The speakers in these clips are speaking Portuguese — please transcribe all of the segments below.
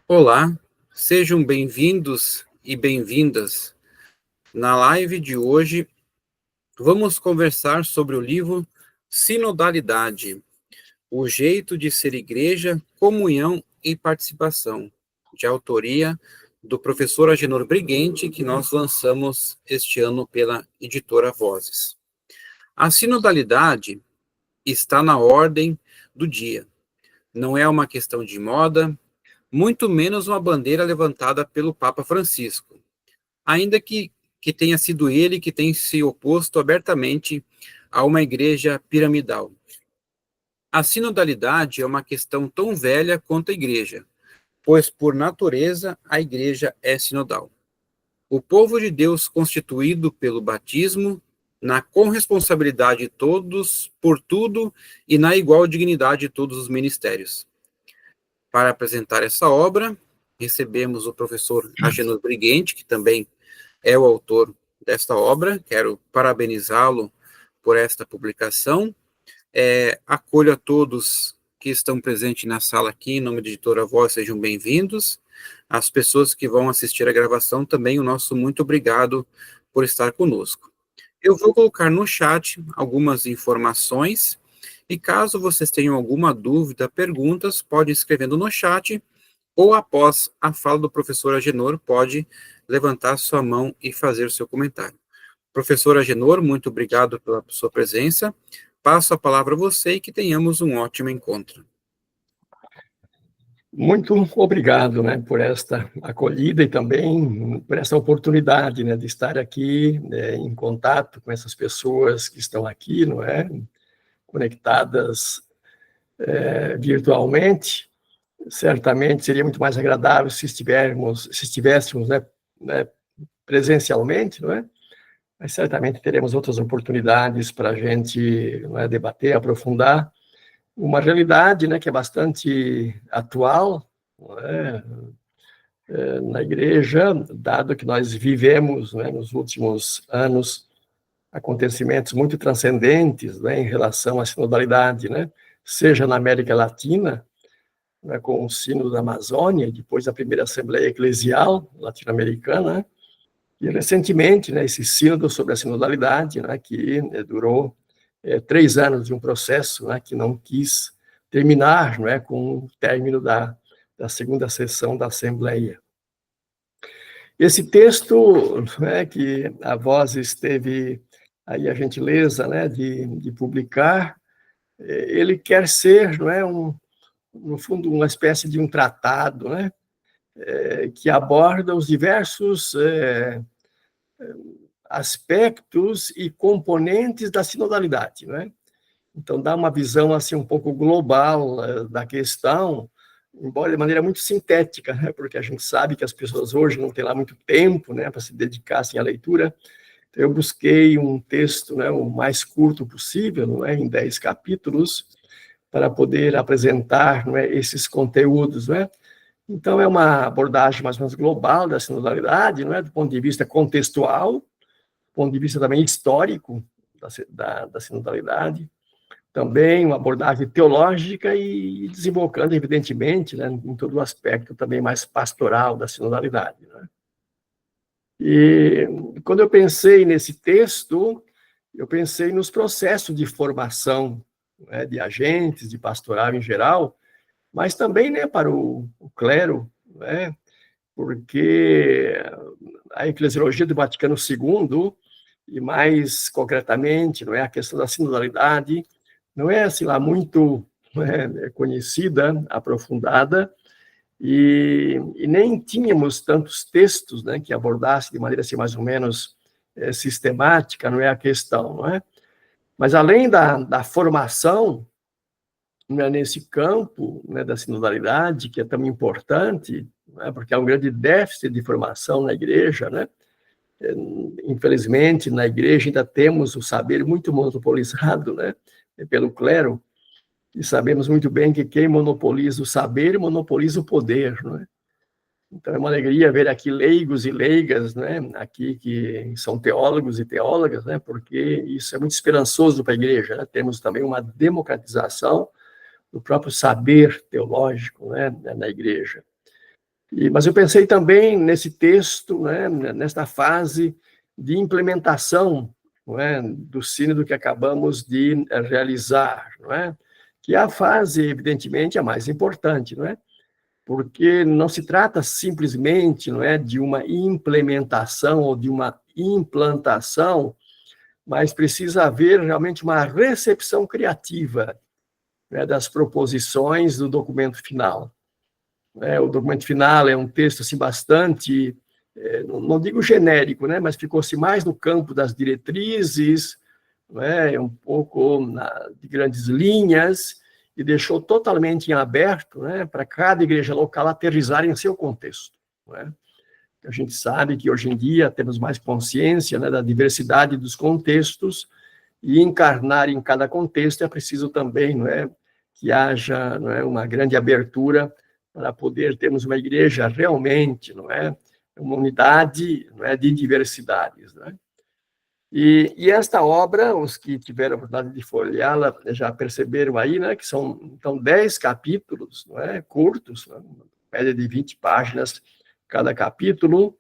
Olá, sejam bem-vindos e bem-vindas. Na live de hoje, vamos conversar sobre o livro Sinodalidade, o jeito de ser igreja, comunhão e participação, de autoria do professor Agenor Briguente, que nós lançamos este ano pela editora Vozes. A sinodalidade está na ordem do dia. Não é uma questão de moda, muito menos uma bandeira levantada pelo Papa Francisco, ainda que tenha sido ele que tem se oposto abertamente a uma igreja piramidal. A sinodalidade é uma questão tão velha quanto a igreja, pois, por natureza, a igreja é sinodal. O povo de Deus constituído pelo batismo, na corresponsabilidade de todos por tudo e na igual dignidade de todos os ministérios. Para apresentar essa obra, recebemos o professor Agenor Briguente, que também é o autor desta obra. Quero parabenizá-lo por esta publicação. Acolho a todos que estão presentes na sala aqui, em nome da editora Voz, sejam bem-vindos. As pessoas que vão assistir a gravação também, o nosso muito obrigado por estar conosco. Eu vou colocar no chat algumas informações, e caso vocês tenham alguma dúvida, perguntas, pode ir escrevendo no chat, ou após a fala do professor Agenor, pode levantar sua mão e fazer o seu comentário. Professor Agenor, muito obrigado pela sua presença. Passo a palavra a você e que tenhamos um ótimo encontro. Muito obrigado, por esta acolhida e também por essa oportunidade, de estar aqui em contato com essas pessoas que estão aqui, conectadas virtualmente. Certamente seria muito mais agradável se estivéssemos presencialmente, Mas certamente teremos outras oportunidades para a gente debater, aprofundar uma realidade, que é bastante atual, na igreja, dado que nós vivemos, nos últimos anos, acontecimentos muito transcendentes, em relação à sinodalidade, seja na América Latina, com o Sínodo da Amazônia, depois da primeira Assembleia Eclesial Latino-Americana, e recentemente, esse sínodo sobre a sinodalidade, que durou 3 anos de um processo, que não quis terminar, com o término da segunda sessão da Assembleia. Esse texto, que a Vozes teve aí a gentileza, de publicar, ele quer ser, no fundo, uma espécie de um tratado, que aborda os diversos aspectos e componentes da sinodalidade, Então, dá uma visão assim um pouco global da questão, embora de maneira muito sintética, porque a gente sabe que as pessoas hoje não têm lá muito tempo, para se dedicar assim, à leitura. Então, eu busquei um texto, o mais curto possível, em 10 capítulos, para poder apresentar, esses conteúdos, Então, é uma abordagem mais ou menos global da sinodalidade, do ponto de vista contextual, do ponto de vista também histórico da sinodalidade, também uma abordagem teológica e desembocando, evidentemente, em todo o aspecto também mais pastoral da sinodalidade. E quando eu pensei nesse texto, eu pensei nos processos de formação de agentes, de pastoral em geral, mas também para o clero, porque a eclesiologia do Vaticano II, e mais concretamente, a questão da sinodalidade, não é assim lá muito conhecida, aprofundada, e nem tínhamos tantos textos que abordassem de maneira assim, mais ou menos sistemática, não é a questão, Mas além da formação nesse campo da sinodalidade, que é tão importante, porque há um grande déficit de formação na igreja, Infelizmente, na igreja ainda temos o saber muito monopolizado, pelo clero, e sabemos muito bem que quem monopoliza o saber, monopoliza o poder, Então, é uma alegria ver aqui leigos e leigas, aqui que são teólogos e teólogas, porque isso é muito esperançoso para a igreja, Temos também uma democratização do próprio saber teológico, na igreja. Mas eu pensei também nesse texto, né, nesta fase de implementação, não é, do sínodo que acabamos de realizar, não é? Que é a fase, evidentemente, a mais importante, não é? Porque não se trata simplesmente, não é, de uma implementação ou de uma implantação, mas precisa haver realmente uma recepção criativa, né, das proposições do documento final. O documento final é um texto assim, bastante, não digo genérico, né, mas ficou-se mais no campo das diretrizes, um pouco de grandes linhas, e deixou totalmente em aberto, né, para cada igreja local aterrissar em seu contexto. A gente sabe que hoje em dia temos mais consciência, né, da diversidade dos contextos, e encarnar em cada contexto é preciso também, que haja, uma grande abertura para poder termos uma igreja realmente, uma unidade, de diversidades, E esta obra, os que tiveram a oportunidade de folheá-la já perceberam aí, que são, então, 10 capítulos, curtos, média de 20 páginas cada capítulo.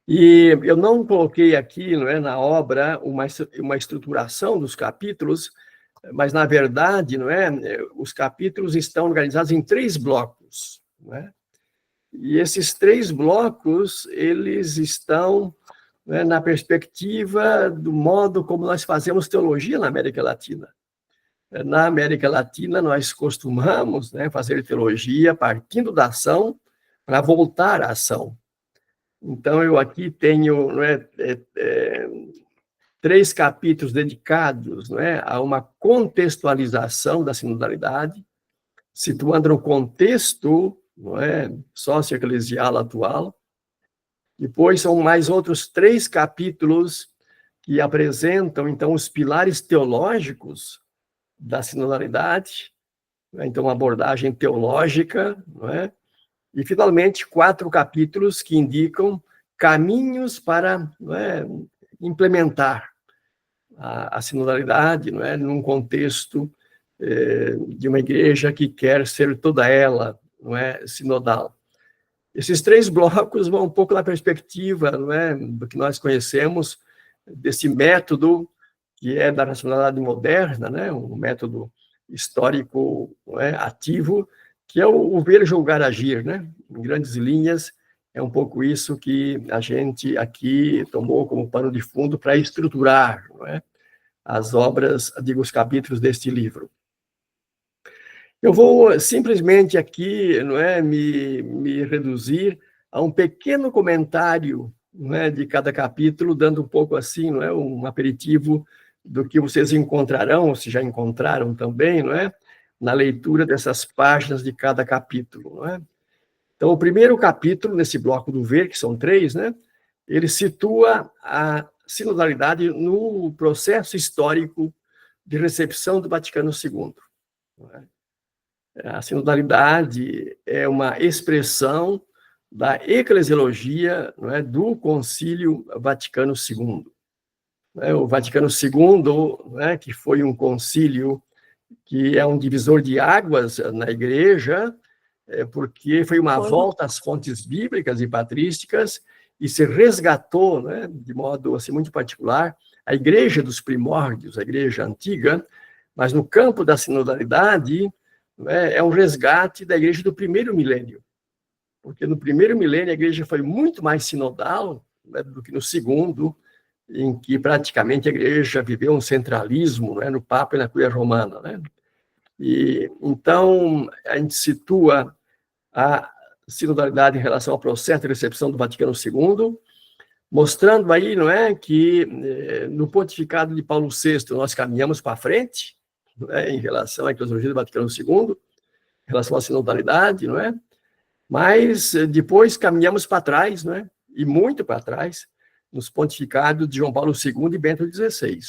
E eu não coloquei aqui, na obra, uma estruturação dos capítulos, mas, na verdade, os capítulos estão organizados em 3 blocos, E esses 3 blocos, eles estão, na perspectiva do modo como nós fazemos teologia na América Latina. Na América Latina, nós costumamos, fazer teologia partindo da ação para voltar à ação. Então, eu aqui tenho 3 capítulos dedicados, a uma contextualização da sinodalidade, situando no contexto, socioeclesial atual. Depois são mais outros 3 capítulos que apresentam, então, os pilares teológicos da sinodalidade, então, uma abordagem teológica, E, finalmente, 4 capítulos que indicam caminhos para implementar a sinodalidade, num contexto de uma igreja que quer ser toda ela, sinodal. Esses 3 blocos vão um pouco na perspectiva, do que nós conhecemos desse método que é da racionalidade moderna, um método histórico, ativo, que é o ver, julgar, agir, Em grandes linhas, é um pouco isso que a gente aqui tomou como pano de fundo para estruturar, as obras, os capítulos deste livro. Eu vou simplesmente aqui, me reduzir a um pequeno comentário, de cada capítulo, dando um pouco assim, um aperitivo do que vocês encontrarão, ou se já encontraram também, na leitura dessas páginas de cada capítulo, Então, o primeiro capítulo, nesse bloco do ver, que são 3, ele situa a sinodalidade no processo histórico de recepção do Vaticano II. A sinodalidade é uma expressão da eclesiologia, do Concílio Vaticano II. O Vaticano II, que foi um concílio que é um divisor de águas na igreja, porque foi uma volta às fontes bíblicas e patrísticas e se resgatou, de modo assim, muito particular, a igreja dos primórdios, a igreja antiga, mas no campo da sinodalidade é um resgate da igreja do primeiro milênio, porque no primeiro milênio a igreja foi muito mais sinodal do que no segundo, em que praticamente a igreja viveu um centralismo no Papa e na Curia Romana, E, então, a gente situa a sinodalidade em relação ao processo de recepção do Vaticano II, mostrando aí, que no pontificado de Paulo VI nós caminhamos para frente, em relação à eclesiologia do Vaticano II, em relação à sinodalidade, Mas depois caminhamos para trás, E muito para trás, nos pontificados de João Paulo II e Bento XVI,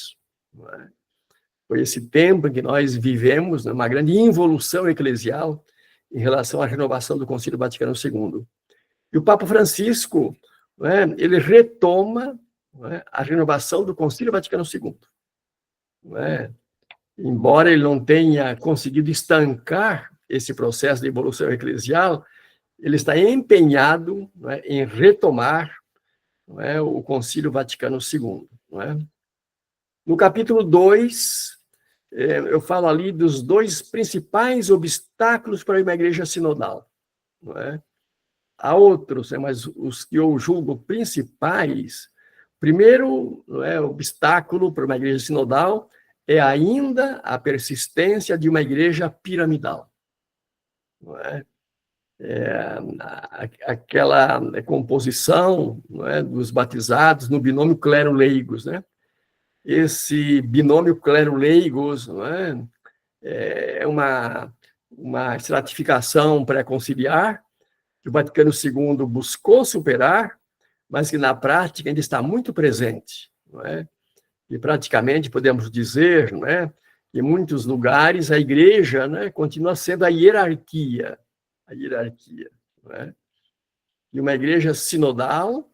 Foi esse tempo em que nós vivemos uma grande involução eclesial em relação à renovação do Concílio Vaticano II. E o Papa Francisco, ele retoma a renovação do Concílio Vaticano II. Embora ele não tenha conseguido estancar esse processo de evolução eclesial, ele está empenhado, não é, em retomar, não é, o Concílio Vaticano II. Não é? No capítulo 2, eu falo ali dos dois principais obstáculos para uma igreja sinodal. Não é? Há outros, mas os que eu julgo principais, primeiro, não é, obstáculo para uma igreja sinodal é ainda a persistência de uma igreja piramidal. Não é? Aquela composição, não é, dos batizados no binômio clero-leigos, né? Esse binômio clero-leigos, não é uma estratificação pré-conciliar que o Vaticano II buscou superar, mas que na prática ainda está muito presente, não é? E praticamente podemos dizer, não é, que em muitos lugares a igreja, né, continua sendo a hierarquia, não é? E uma igreja sinodal,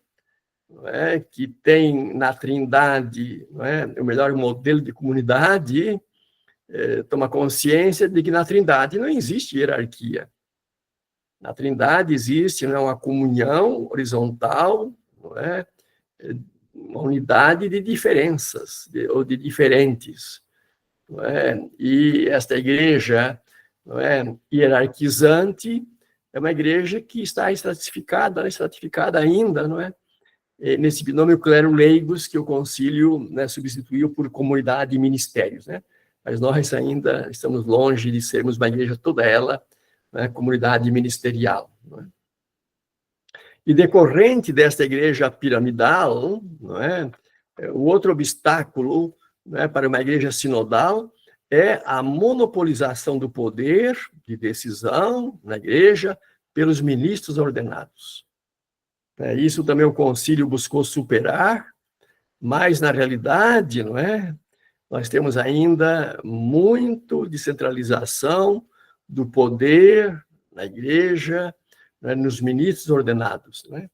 não é, que tem na Trindade, não é, o melhor modelo de comunidade, toma consciência de que na Trindade não existe hierarquia. Na Trindade existe, não é, uma comunhão horizontal, não é, uma unidade de diferenças, ou de diferentes. Não é? E esta igreja, não é, hierarquizante é uma igreja que está estratificada ainda, não é? Nesse binômio clero-leigos que o concílio, né, substituiu por comunidade e ministérios, né? Mas nós ainda estamos longe de sermos uma igreja toda ela, né, comunidade ministerial. Não é? E decorrente desta igreja piramidal, não é, o outro obstáculo, não é, para uma igreja sinodal é a monopolização do poder de decisão na igreja pelos ministros ordenados. Isso também o concílio buscou superar, mas na realidade, não é, nós temos ainda muito de centralização do poder na igreja, né, nos ministros ordenados, né?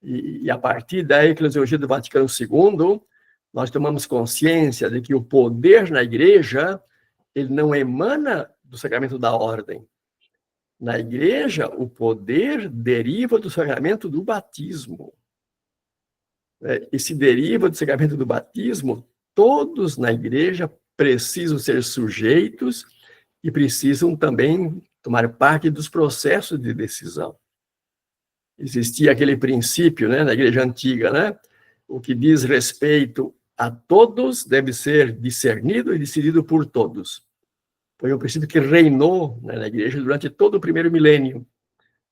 E a partir da eclesiologia do Vaticano II, nós tomamos consciência de que o poder na igreja, ele não emana do sacramento da ordem. Na igreja, o poder deriva do sacramento do batismo. E se deriva do sacramento do batismo, todos na igreja precisam ser sujeitos e precisam também tomar parte dos processos de decisão. Existia aquele princípio, né, na igreja antiga, né? O que diz respeito a todos deve ser discernido e decidido por todos. Foi um princípio que reinou, né, na igreja durante todo o primeiro milênio,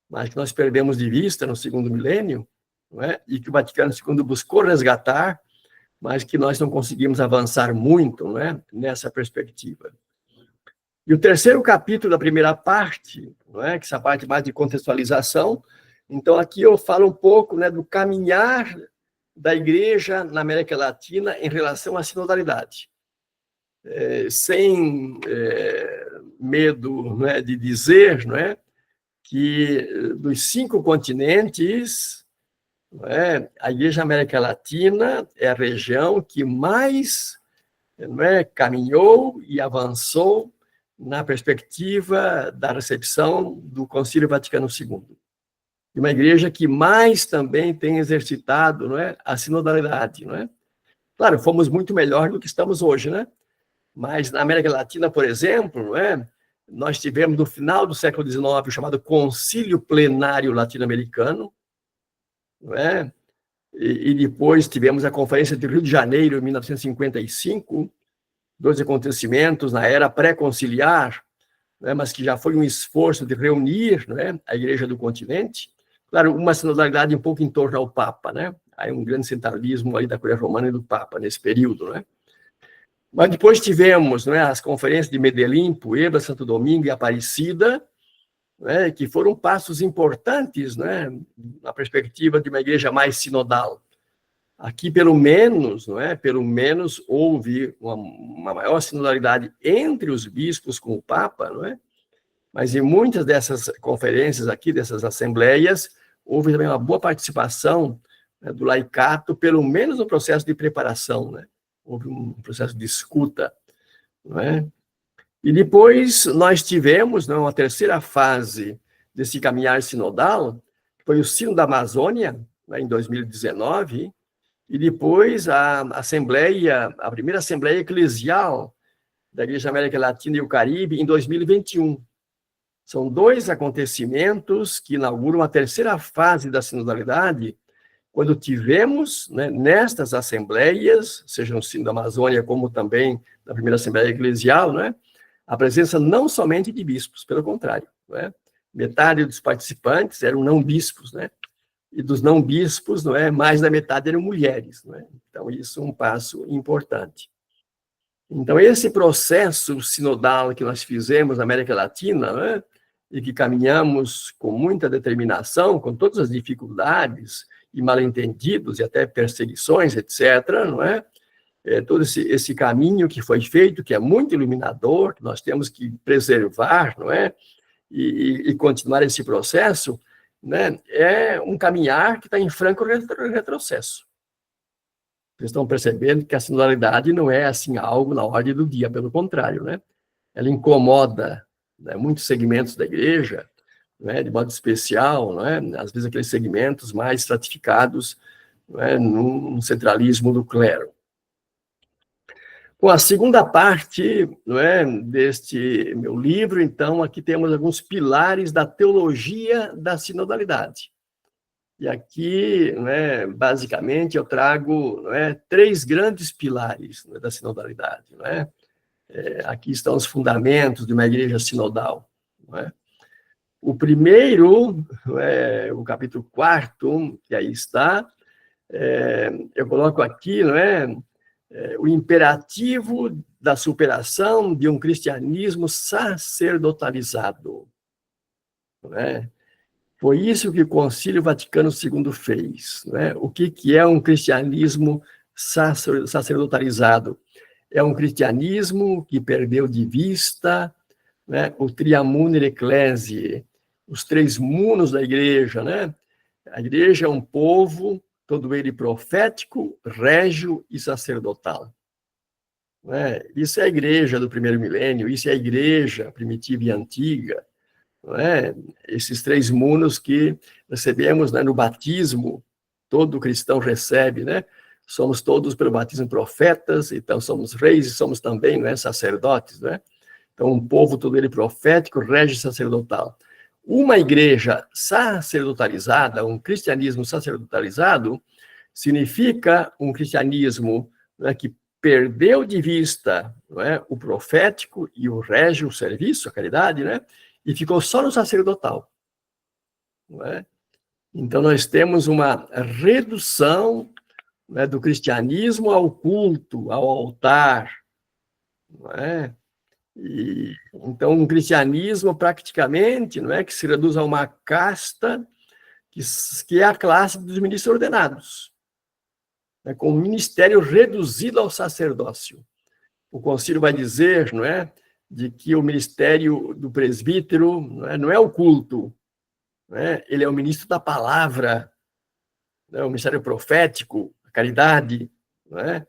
mas que nós perdemos de vista no segundo milênio, não é? E que o Vaticano II buscou resgatar, mas que nós não conseguimos avançar muito, não é, nessa perspectiva. E o terceiro capítulo da primeira parte, não é, que essa parte mais de contextualização, então aqui eu falo um pouco, né, do caminhar da igreja na América Latina em relação à sinodalidade. Sem medo, não é, de dizer, não é, que dos 5 continentes, não é, a Igreja América Latina é a região que mais, não é, caminhou e avançou na perspectiva da recepção do Concílio Vaticano II. E uma igreja que mais também tem exercitado, não é, a sinodalidade. Não é? Claro, fomos muito melhor do que estamos hoje, né? Mas na América Latina, por exemplo, não é, nós tivemos no final do século XIX o chamado Concílio Plenário Latino-Americano, não é? E depois tivemos a Conferência de Rio de Janeiro, em 1955, 2 acontecimentos na era pré-conciliar, né, mas que já foi um esforço de reunir, né, a Igreja do continente. Claro, uma sinodalidade um pouco em torno ao Papa, né? Há um grande centralismo aí da Curia Romana e do Papa nesse período, né? Mas depois tivemos, né, as conferências de Medellín, Puebla, Santo Domingo e Aparecida, né, que foram passos importantes, né, na perspectiva de uma igreja mais sinodal. Aqui, pelo menos, não é, pelo menos houve uma maior sinodalidade entre os bispos com o Papa, não é? Mas em muitas dessas conferências aqui, dessas assembleias, houve também uma boa participação, né, do laicato, pelo menos no processo de preparação, né? Houve um processo de escuta, não é? E depois nós tivemos, né, uma terceira fase desse caminhar sinodal foi o Sínodo da Amazônia, né, em 2019, e depois a primeira Assembleia Eclesial da Igreja América Latina e o Caribe, em 2021. São dois acontecimentos que inauguram a terceira fase da sinodalidade, quando tivemos, né, nestas assembleias, seja no Sínodo da Amazônia, como também na primeira Assembleia Eclesial, né, a presença não somente de bispos, pelo contrário, né, metade dos participantes eram não bispos, né, e dos não bispos, não é, mais da metade eram mulheres, né, então isso é um passo importante. Então, esse processo sinodal que nós fizemos na América Latina, né, e que caminhamos com muita determinação, com todas as dificuldades e mal-entendidos e até perseguições, etc., não é? Todo esse caminho que foi feito, que é muito iluminador, que nós temos que preservar, não é? E continuar esse processo, né? É um caminhar que está em franco retrocesso. Vocês estão percebendo que a sinodalidade não é assim algo na ordem do dia, pelo contrário, né? Ela incomoda, né, muitos segmentos da igreja, né, de modo especial, né, às vezes aqueles segmentos mais estratificados, né, num centralismo do clero. Com a segunda parte, né, deste meu livro, então, aqui temos alguns pilares da teologia da sinodalidade. E aqui, né, basicamente, eu trago, né, 3 grandes pilares, né, da sinodalidade. Né? Aqui estão os fundamentos de uma igreja sinodal. Né? O primeiro, o capítulo 4, que aí está, eu coloco aqui, não é, o imperativo da superação de um cristianismo sacerdotalizado. Não é? Foi isso que o Concílio Vaticano II fez. Né? O que é um cristianismo sacerdotalizado? É um cristianismo que perdeu de vista, né, o triamunere ecclesiae, os 3 munos da igreja. Né? A igreja é um povo, todo ele profético, régio e sacerdotal. Né? Isso é a igreja do primeiro milênio, isso é a igreja primitiva e antiga. Não é? Esses 3 munos que recebemos, né, no batismo, todo cristão recebe, né? Somos todos, pelo batismo, profetas, então somos reis e somos também, né, sacerdotes, né? Então, um povo todo ele profético, régio sacerdotal. Uma igreja sacerdotalizada, um cristianismo sacerdotalizado, significa um cristianismo, né, que perdeu de vista, não é, o profético e o régio, o serviço, a caridade, né? E ficou só no sacerdotal. Não é? Então, nós temos uma redução, né, do cristianismo ao culto, ao altar. Não é? Então, um cristianismo praticamente, não é, que se reduz a uma casta que é a classe dos ministros ordenados, né, com o ministério reduzido ao sacerdócio. O concílio vai dizer, não é, de que o ministério do presbítero não é o culto, né? Ele é o ministro da palavra, né? O ministério profético, a caridade. Né?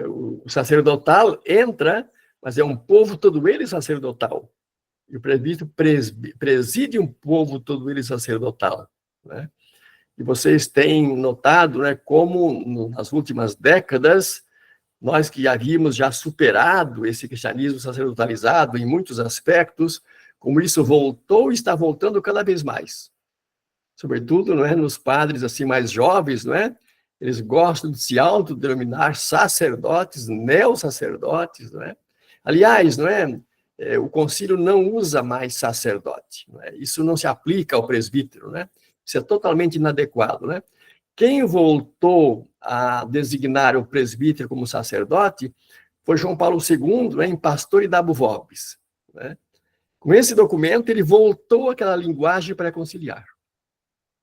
O sacerdotal entra, mas é um povo todo ele sacerdotal. E o presbítero preside um povo todo ele sacerdotal. Né? E vocês têm notado, né, como nas últimas décadas nós que havíamos já superado esse cristianismo sacerdotalizado em muitos aspectos, como isso voltou e está voltando cada vez mais. Sobretudo, não é, nos padres assim mais jovens, não é? Eles gostam de se autodenominar sacerdotes, neossacerdotes, não é? Aliás, não é? O concílio não usa mais sacerdote, não é? Isso não se aplica ao presbítero, né? Isso é totalmente inadequado, né? Quem voltou a designar o presbítero como sacerdote foi João Paulo II, né, em Pastor e Dabo Vobis. Né? Com esse documento, ele voltou àquela linguagem pré-conciliar.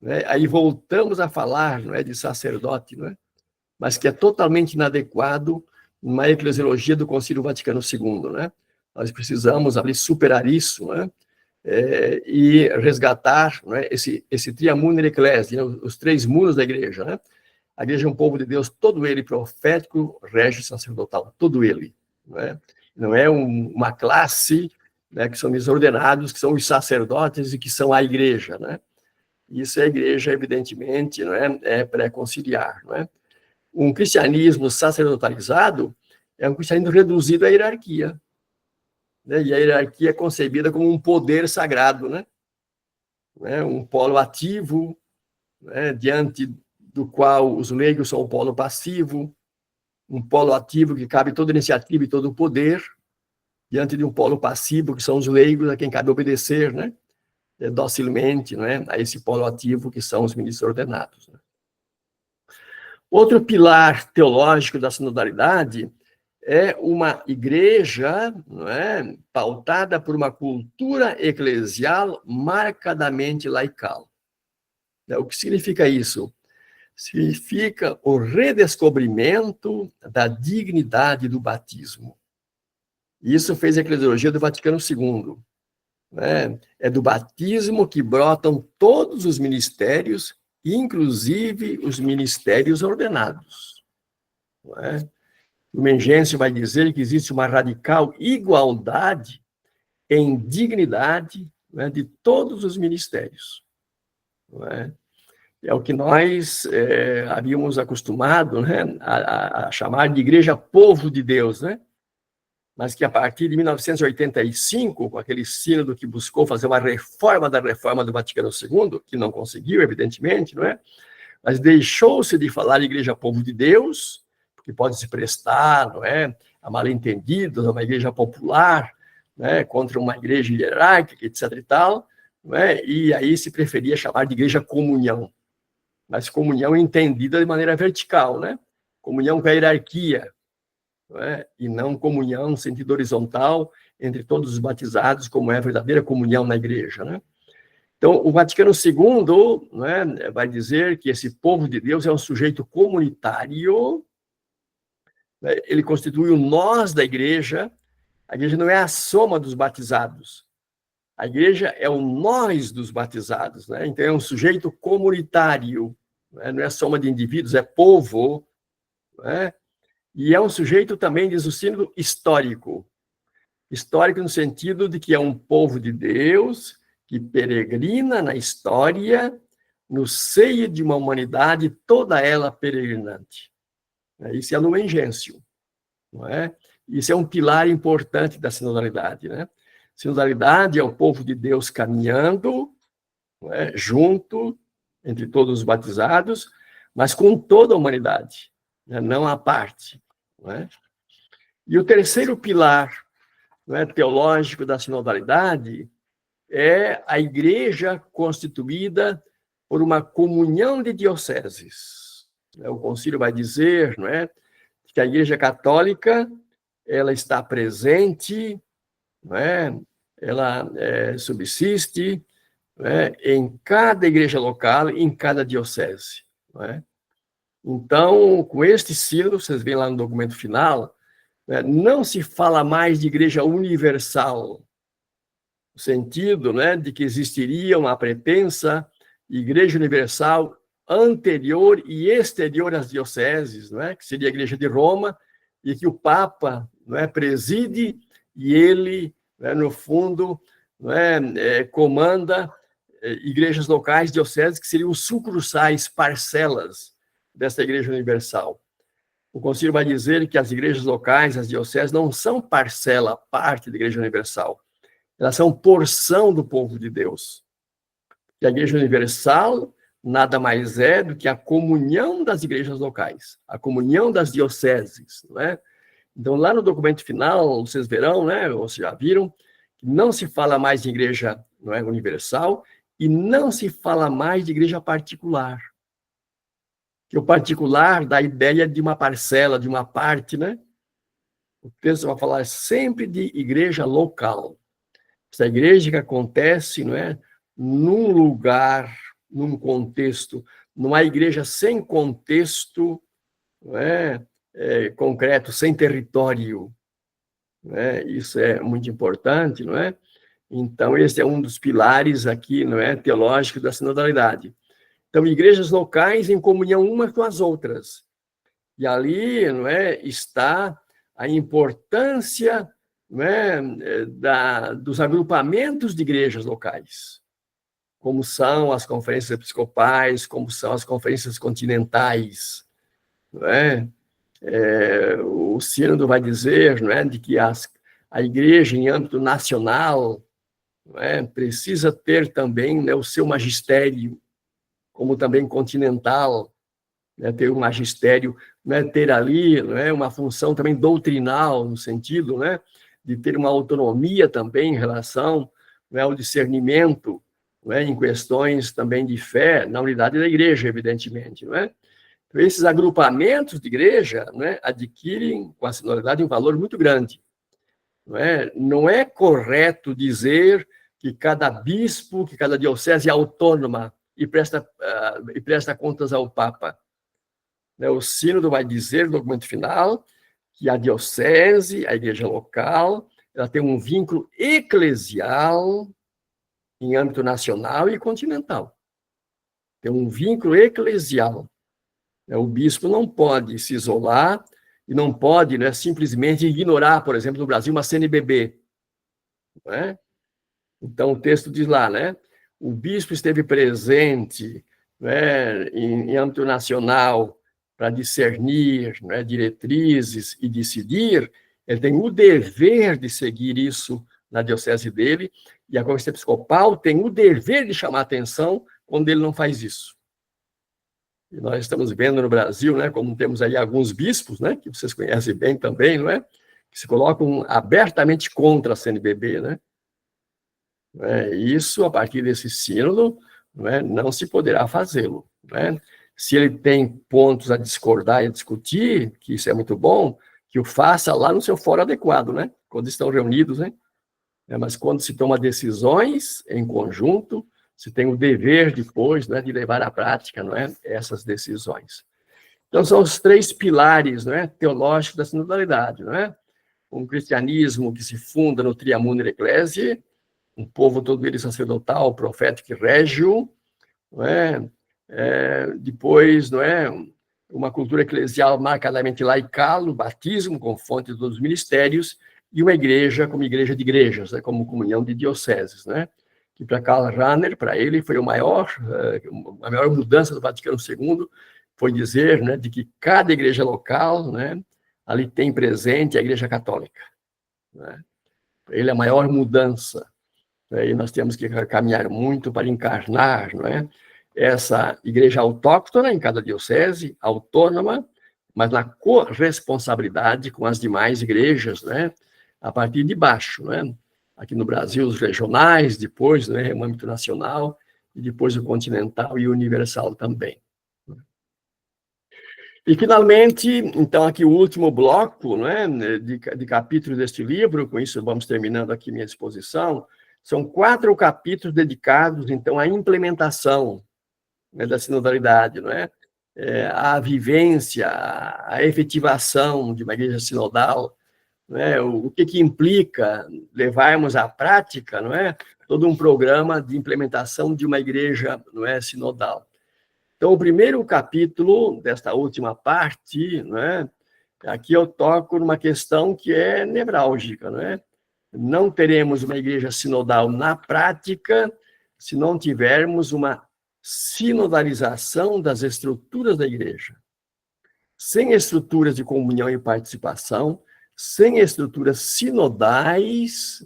Né? Aí voltamos a falar, não é, de sacerdote, não é? Mas que é totalmente inadequado numa eclesiologia do Concílio Vaticano II. Né? Nós precisamos ali superar isso, né? E resgatar, né, esse triamunere ecclesiae, né, os 3 muros da igreja. Né? A igreja é um povo de Deus, todo ele profético, régio sacerdotal, todo ele. Não é uma classe né, que são os ordenados, que são os sacerdotes e que são a igreja, né? Isso é a igreja, evidentemente, não é pré-conciliar, não é? Um cristianismo sacerdotalizado é um cristianismo reduzido à hierarquia, né? E a hierarquia é concebida como um poder sagrado, né? Um polo ativo, né? Diante do qual os leigos são um polo passivo, um polo ativo que cabe toda iniciativa e todo o poder, diante de um polo passivo, que são os leigos, a quem cabe obedecer, né? Docilmente, né? A esse polo ativo, que são os ministros ordenados. Né? Outro pilar teológico da sinodalidade é uma igreja, não é, pautada por uma cultura eclesial marcadamente laical. O que significa isso? Significa o redescobrimento da dignidade do batismo. Isso fez a Eclesiologia do Vaticano II. Né? É do batismo que brotam todos os ministérios, inclusive os ministérios ordenados. Não é? O Mengêncio vai dizer que existe uma radical igualdade em dignidade, né, de todos os ministérios. Não é? É o que nós havíamos acostumado, né, a chamar de igreja povo de Deus, né? Mas que a partir de 1985, com aquele sínodo que buscou fazer uma reforma da reforma do Vaticano II, que não conseguiu, evidentemente, não é? Mas deixou-se de falar de igreja povo de Deus, que pode se prestar, não é, a mal-entendidos, a uma igreja popular, né, contra uma igreja hierárquica, etc. e tal, não é? E aí se preferia chamar de igreja comunhão, mas comunhão entendida de maneira vertical, né? Comunhão com a hierarquia, não é? E não comunhão no sentido horizontal entre todos os batizados, como é a verdadeira comunhão na igreja, né? Então, o Vaticano II, não é, vai dizer que esse povo de Deus é um sujeito comunitário, né? Ele constitui o nós da igreja. A igreja não é a soma dos batizados. A igreja é o nós dos batizados, né? Então, é um sujeito comunitário, né? Não é soma de indivíduos, é povo, né? E é um sujeito também, diz o sínodo, histórico. Histórico no sentido de que é um povo de Deus que peregrina na história, no seio de uma humanidade toda ela peregrinante. Isso é a Lumen Gentium, não é? Isso é um pilar importante da sinodalidade, né? Sinodalidade é o povo de Deus caminhando, não é? Junto, entre todos os batizados, mas com toda a humanidade, né? Não à parte. Não é? E o terceiro pilar, não é, teológico da sinodalidade é a igreja constituída por uma comunhão de dioceses. O concílio vai dizer, não é, que a igreja católica ela está presente, não é, ela subsiste, não é, em cada igreja local, em cada diocese. Não é? Então, com este sínodo, vocês veem lá no documento final, né, não se fala mais de igreja universal, no sentido, né, de que existiria uma pretensa igreja universal anterior e exterior às dioceses, não é? Que seria a igreja de Roma, e que o Papa, não é, preside e ele, né, no fundo, não é, comanda igrejas locais, dioceses, que seriam sucursais, parcelas dessa igreja universal. O concílio vai dizer que as igrejas locais, as dioceses, não são parcela, parte da igreja universal. Elas são porção do povo de Deus. E a igreja universal nada mais é do que a comunhão das igrejas locais, a comunhão das dioceses, não é? Então, lá no documento final, vocês verão, né, ou já viram, que não se fala mais de igreja, não é, universal, e não se fala mais de igreja particular. Que o particular dá a ideia de uma parcela, de uma parte, né? O texto vai falar sempre de igreja local. Essa igreja que acontece, não é, num lugar, num contexto, não há igreja sem contexto, não é, concreto, sem território. Não é? Isso é muito importante, não é? Então, esse é um dos pilares aqui, não é, teológicos da sinodalidade. Então, igrejas locais em comunhão umas com as outras. E ali, não é, está a importância né, dos agrupamentos de igrejas locais, como são as conferências episcopais, como são as conferências continentais, não é? O sínodo vai dizer, não é, de que a igreja em âmbito nacional, não é, precisa ter também, né, o seu magistério, como também continental, né, ter um magistério, né, ter ali, né, uma função também doutrinal, no sentido, né, de ter uma autonomia também em relação, né, ao discernimento, né, em questões também de fé, na unidade da igreja, evidentemente, não é? Então, esses agrupamentos de igreja, né, adquirem, com a sinodalidade, um valor muito grande. Não é correto dizer que cada bispo, que cada diocese é autônoma e presta contas ao Papa. O sínodo vai dizer no documento final que a diocese, a igreja local, ela tem um vínculo eclesial em âmbito nacional e continental. Tem um vínculo eclesial. O bispo não pode se isolar e não pode, né, simplesmente ignorar, por exemplo, no Brasil, uma CNBB. Não é? Então, o texto diz lá, né? O bispo esteve presente, né, em âmbito nacional para discernir, né, diretrizes e decidir. Ele tem o dever de seguir isso na diocese dele, e a Conferência Episcopal tem o dever de chamar atenção quando ele não faz isso. E nós estamos vendo no Brasil, né, como temos aí alguns bispos, né, que vocês conhecem bem também, não é? Que se colocam abertamente contra a CNBB, né? Isso, a partir desse sínodo, não se poderá fazê-lo. Se ele tem pontos a discordar e a discutir, que isso é muito bom, que o faça lá no seu fórum adequado, né? Quando estão reunidos, né? Mas quando se toma decisões em conjunto, se tem o dever depois, né, de levar à prática, não é, essas decisões. Então, são os três pilares, não é, teológicos da sinodalidade, não é? Um cristianismo que se funda no Triamunder Ecclesiae, um povo todo ele sacerdotal, profético e régio, não é? Depois, não é, uma cultura eclesial marcadamente laical, o batismo com fonte de todos os ministérios, e uma igreja como igreja de igrejas, né, como comunhão de dioceses, né? Que para Karl Rahner, para ele, foi a maior mudança do Vaticano II, foi dizer, né, de que cada igreja local, né, ali tem presente a igreja católica. Né? Para ele, a maior mudança. E nós temos que caminhar muito para encarnar, não é? Essa igreja autóctona em cada diocese, autônoma, mas na corresponsabilidade com as demais igrejas, né? A partir de baixo, né? Aqui no Brasil, os regionais, depois, né, o âmbito nacional, e depois o continental e o universal também. E, finalmente, então, aqui o último bloco, né, de capítulos deste livro, com isso vamos terminando aqui minha exposição. São 4 capítulos dedicados, então, à implementação, né, da sinodalidade, não é? A vivência, a efetivação de uma igreja sinodal, não é? O que implica levarmos à prática, não é? Todo um programa de implementação de uma igreja, não é, sinodal. Então, o primeiro capítulo desta última parte, não é? Aqui eu toco numa questão que é nevrálgica, não é? Não teremos uma igreja sinodal na prática se não tivermos uma sinodalização das estruturas da igreja. Sem estruturas de comunhão e participação, sem estruturas sinodais,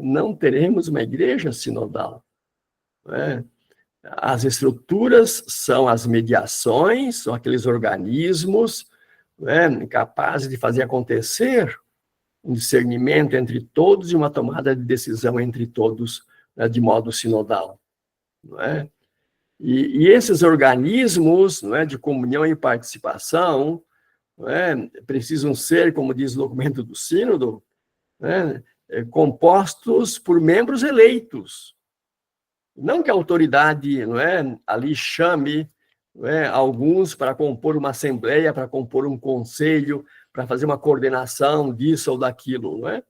não teremos uma igreja sinodal. Não é? As estruturas são as mediações, são aqueles organismos, capazes de fazer acontecer um discernimento entre todos e uma tomada de decisão entre todos, né, de modo sinodal. Não é? E esses organismos, não é, de comunhão e participação, não é, precisam ser, como diz o documento do sínodo, né, compostos por membros eleitos. Não que a autoridade, não é, ali chame, não é, alguns para compor uma assembleia, para compor um conselho, para fazer uma coordenação disso ou daquilo, não é?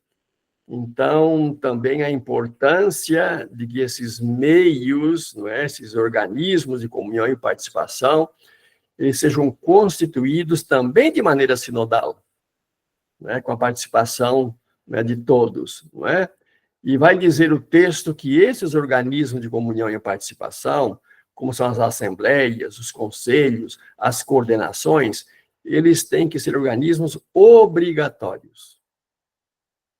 Então, também a importância de que esses meios, não é, esses organismos de comunhão e participação, eles sejam constituídos também de maneira sinodal, né, com a participação né, de todos, não é? E vai dizer o texto que esses organismos de comunhão e participação, como são as assembleias, os conselhos, as coordenações, eles têm que ser organismos obrigatórios.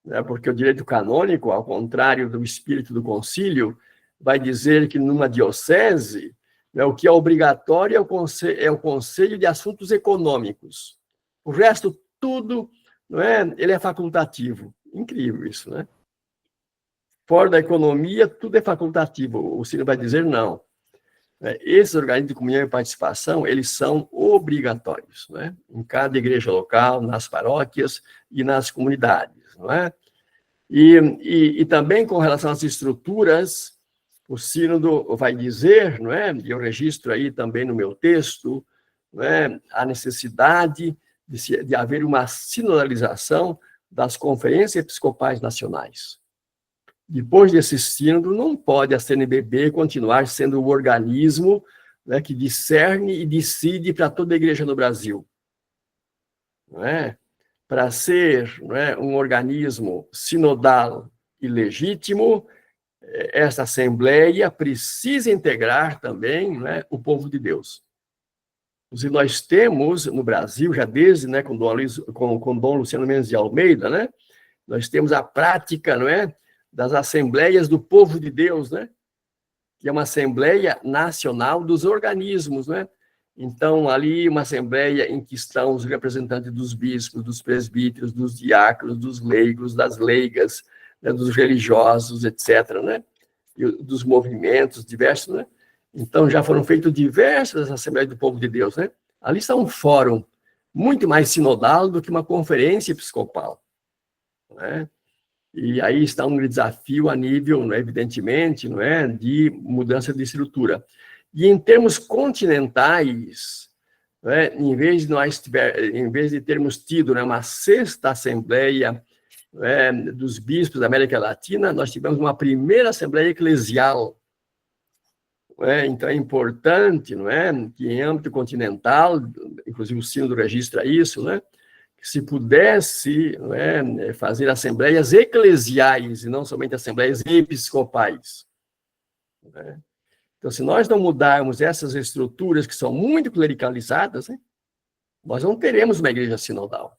Né? Porque o direito canônico, ao contrário do espírito do concílio, vai dizer que numa diocese, né, o que é obrigatório é o conselho de assuntos econômicos. O resto, tudo, não é? Ele é facultativo. Incrível isso, né? Fora da economia, tudo é facultativo. O Sírio vai dizer não. Esses organismos de comunhão e participação, eles são obrigatórios, né? Em cada igreja local, nas paróquias e nas comunidades, não é? E também com relação às estruturas, o sínodo vai dizer, não é? E eu registro aí também no meu texto, não é? A necessidade de haver uma sinodalização das conferências episcopais nacionais. Depois desse sínodo, não pode a CNBB continuar sendo o organismo, né, que discerne e decide para toda a igreja no Brasil. Não é? Para ser, não é, um organismo sinodal e legítimo, essa Assembleia precisa integrar também, não é, o povo de Deus. E nós temos no Brasil, já desde, né, com Dom Luciano Mendes de Almeida, né, nós temos a prática, não é, das Assembleias do Povo de Deus, né? Que é uma Assembleia Nacional dos Organismos, né? Então, ali, uma Assembleia em que estão os representantes dos bispos, dos presbíteros, dos diáconos, dos leigos, das leigas, né? Dos religiosos, etc., né? E dos movimentos diversos, né? Então, já foram feitas diversas Assembleias do Povo de Deus, né? Ali está um fórum muito mais sinodal do que uma conferência episcopal, né? E aí está um desafio a nível, né, evidentemente, não é, de mudança de estrutura. E em termos continentais, né, em vez de termos tido, né, uma sexta Assembleia, né, dos bispos da América Latina, nós tivemos uma primeira Assembleia Eclesial. Então é importante, não é, que em âmbito continental, inclusive o sínodo registra isso, né, que se pudesse, não é, fazer assembleias eclesiais e não somente assembleias episcopais. Né? Então, se nós não mudarmos essas estruturas que são muito clericalizadas, né, nós não teremos uma igreja sinodal.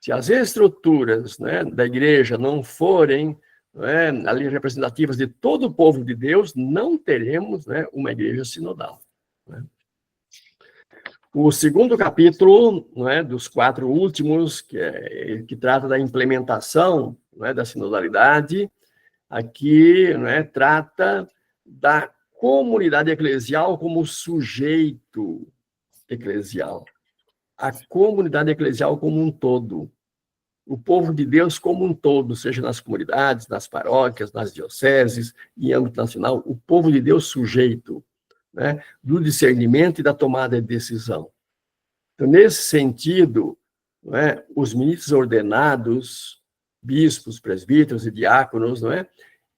Se as estruturas, né, da igreja não forem, não é, ali representativas de todo o povo de Deus, não teremos, né, uma igreja sinodal. Né? O segundo capítulo, não é, dos 4 últimos, que trata da implementação, não é, da sinodalidade, aqui, não é, trata da comunidade eclesial como sujeito eclesial. A comunidade eclesial como um todo. O povo de Deus como um todo, seja nas comunidades, nas paróquias, nas dioceses, em âmbito nacional, o povo de Deus sujeito, né, do discernimento e da tomada de decisão. Então, nesse sentido, não é, os ministros ordenados, bispos, presbíteros e diáconos, não é,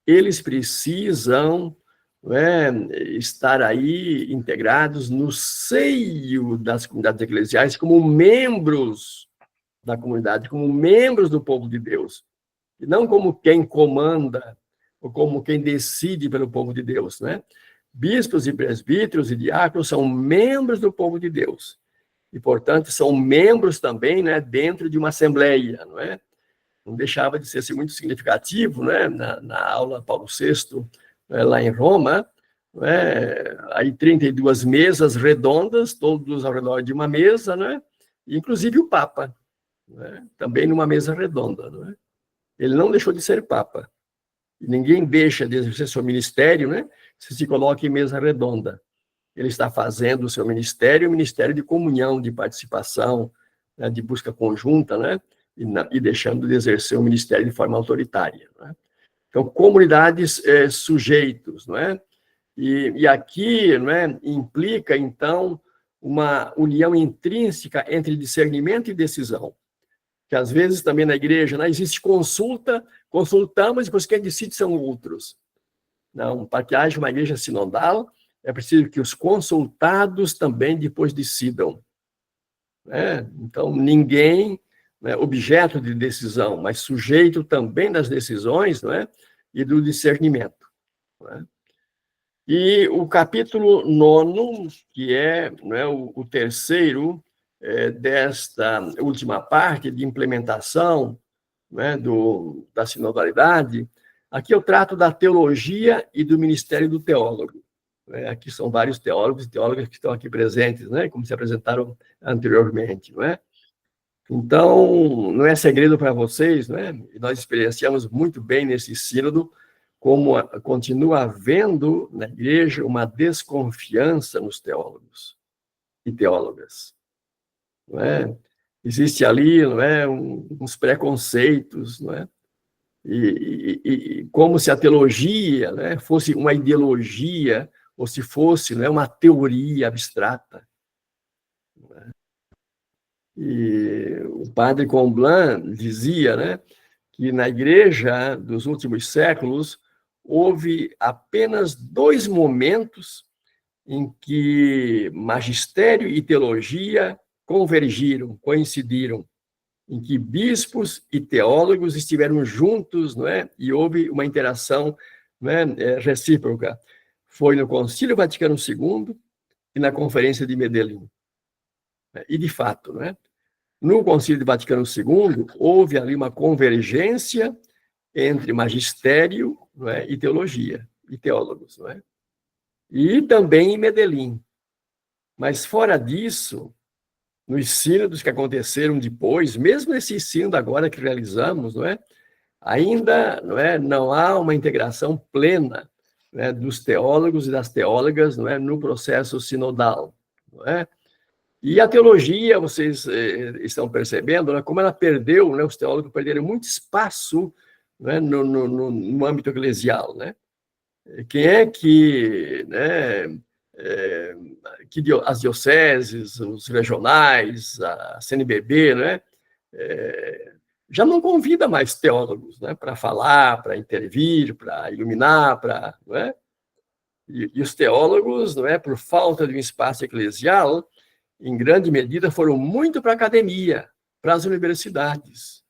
eles precisam, não é, estar aí integrados no seio das comunidades eclesiais como membros da comunidade, como membros do povo de Deus, e não como quem comanda ou como quem decide pelo povo de Deus, né? Bispos e presbíteros e diáconos são membros do povo de Deus e, portanto, são membros também, né, dentro de uma assembleia, não é? Não deixava de ser assim, muito significativo, né? Na aula Paulo VI, né, lá em Roma, né? Aí 32 mesas redondas, todos ao redor de uma mesa, né? Inclusive o Papa, né? Também numa mesa redonda, não é? Ele não deixou de ser Papa. E ninguém deixa de exercer seu ministério, né, se coloca em mesa redonda. Ele está fazendo o seu ministério, o ministério de comunhão, de participação, né, de busca conjunta, né, e deixando de exercer o ministério de forma autoritária. Né? Então, comunidades sujeitos, não é? E aqui, não é, implica, então, uma união intrínseca entre discernimento e decisão. Que às vezes também na igreja, né, existe consulta, consultamos e depois quem decide são outros. Não, para que haja uma igreja sinodal, é preciso que os consultados também depois decidam. Né? Então, ninguém, né, objeto de decisão, mas sujeito também das decisões, não é? E do discernimento. Não é? E o capítulo 9, que é, não é, o terceiro desta última parte de implementação, né, da sinodalidade, aqui eu trato da teologia e do ministério do teólogo. Aqui são vários teólogos e teólogas que estão aqui presentes, né, como se apresentaram anteriormente. Não é? Então, não é segredo para vocês, né? Nós experienciamos muito bem nesse sínodo como continua havendo na igreja uma desconfiança nos teólogos e teólogas. Não é? Existe ali, não é, uns preconceitos, não é? E como se a teologia, né, fosse uma ideologia ou se fosse, não é, uma teoria abstrata. Não é? E o padre Comblan dizia, né, que na igreja dos últimos séculos houve apenas 2 momentos em que magistério e teologia convergiram, coincidiram, em que bispos e teólogos estiveram juntos, não é? E houve uma interação, não é, recíproca. Foi no Concílio Vaticano II e na Conferência de Medellín. E, de fato, não é? No Concílio Vaticano II, houve ali uma convergência entre magistério, não é, e teologia, e teólogos. Não é? E também em Medellín. Mas, fora disso, nos sínodos que aconteceram depois, mesmo esse sínodo agora que realizamos, não é? Ainda não há uma integração plena, né, dos teólogos e das teólogas, não é, no processo sinodal. Não é? E a teologia, vocês estão percebendo, né, como ela perdeu, né, os teólogos perderam muito espaço, né, no âmbito eclesial. Né? Quem é que, né, que as dioceses, os regionais, a CNBB, né, já não convida mais teólogos, né, para falar, para intervir, para iluminar, não é? E os teólogos, não é, por falta de um espaço eclesial, em grande medida, foram muito para a academia, para as universidades.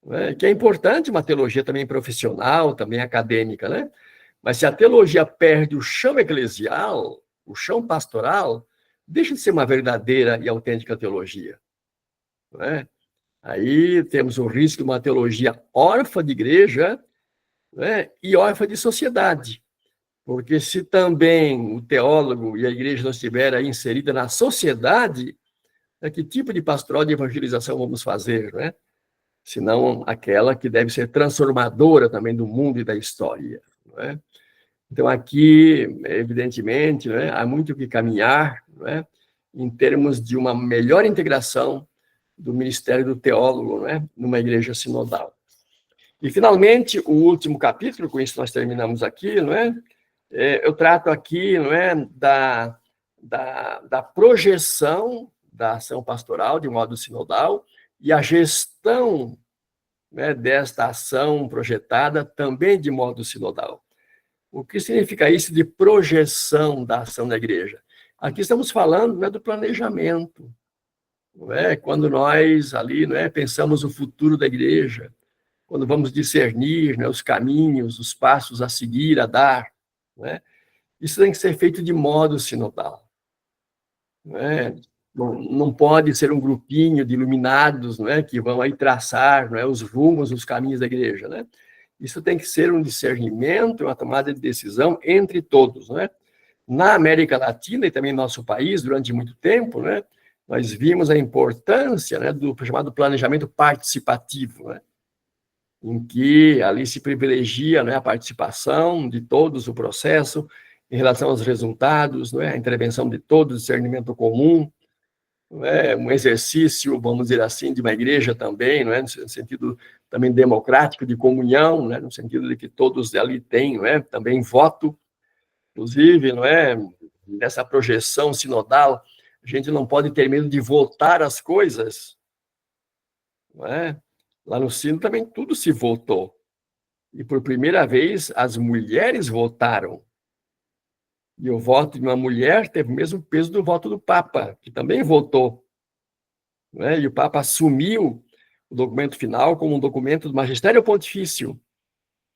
Né? Que é importante uma teologia também profissional, também acadêmica, né? Mas se a teologia perde o chão eclesial, o chão pastoral, deixa de ser uma verdadeira e autêntica teologia. Não é? Aí temos o risco de uma teologia órfã de igreja, né? E órfã de sociedade. Porque se também o teólogo e a igreja não estiver aí inserida na sociedade, que tipo de pastoral de evangelização vamos fazer, né? Senão aquela que deve ser transformadora também do mundo e da história. Não é? Então, aqui, evidentemente, né, há muito que caminhar, né, em termos de uma melhor integração do ministério do teólogo, né, numa igreja sinodal. E, finalmente, o último capítulo, com isso nós terminamos aqui, não é? Eu trato aqui, não é, da projeção da ação pastoral de modo sinodal e a gestão, né, desta ação projetada também de modo sinodal. O que significa isso de projeção da ação da igreja? Aqui estamos falando, né, do planejamento, não é? Quando nós ali, não é, pensamos o futuro da igreja, quando vamos discernir, né, os caminhos, os passos a seguir, a dar, não é? Isso tem que ser feito de modo sinodal. Não é? Não pode ser um grupinho de iluminados, não é, que vão aí traçar, não é, os rumos, os caminhos da igreja, né? Isso tem que ser um discernimento, uma tomada de decisão entre todos, não é? Na América Latina e também no nosso país, durante muito tempo, né, nós vimos a importância, né, do chamado planejamento participativo, né, em que ali se privilegia, né, a participação de todos no processo, em relação aos resultados, não é, a intervenção de todos, discernimento comum, não é, um exercício, vamos dizer assim, de uma igreja também, não é, no sentido também democrático de comunhão, né, no sentido de que todos ali têm, não é, também voto, inclusive, não é, nessa projeção sinodal, a gente não pode ter medo de votar as coisas, não é? Lá no sino também tudo se votou. E por primeira vez as mulheres votaram. E o voto de uma mulher teve o mesmo peso do voto do Papa, que também votou. Não é? E o Papa assumiu o documento final como um documento do Magistério Pontifício.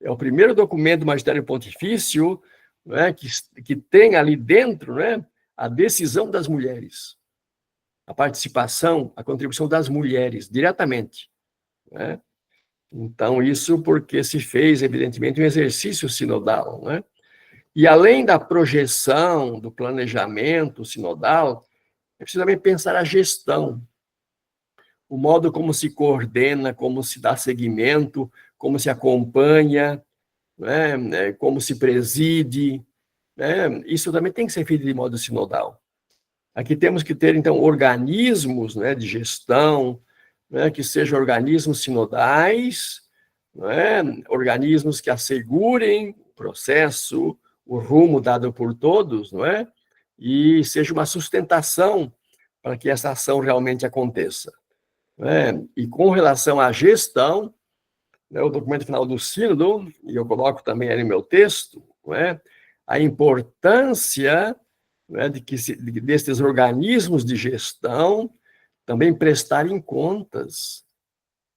É o primeiro documento do Magistério Pontifício, né, que tem ali dentro, né, a decisão das mulheres, a participação, a contribuição das mulheres, diretamente, né? Então, isso porque se fez, evidentemente, um exercício sinodal, né? E além da projeção, do planejamento sinodal, é preciso também pensar a gestão, o modo como se coordena, como se dá seguimento, como se acompanha, né, como se preside, né? Isso também tem que ser feito de modo sinodal. Aqui temos que ter, então, organismos, né, de gestão, né, que sejam organismos sinodais, né, organismos que assegurem o processo, o rumo dado por todos, não é? E seja uma sustentação para que essa ação realmente aconteça. Né? E com relação à gestão, né, o documento final do Sínodo, e eu coloco também ali no meu texto, não é? A importância, né, desses organismos de gestão também prestarem contas,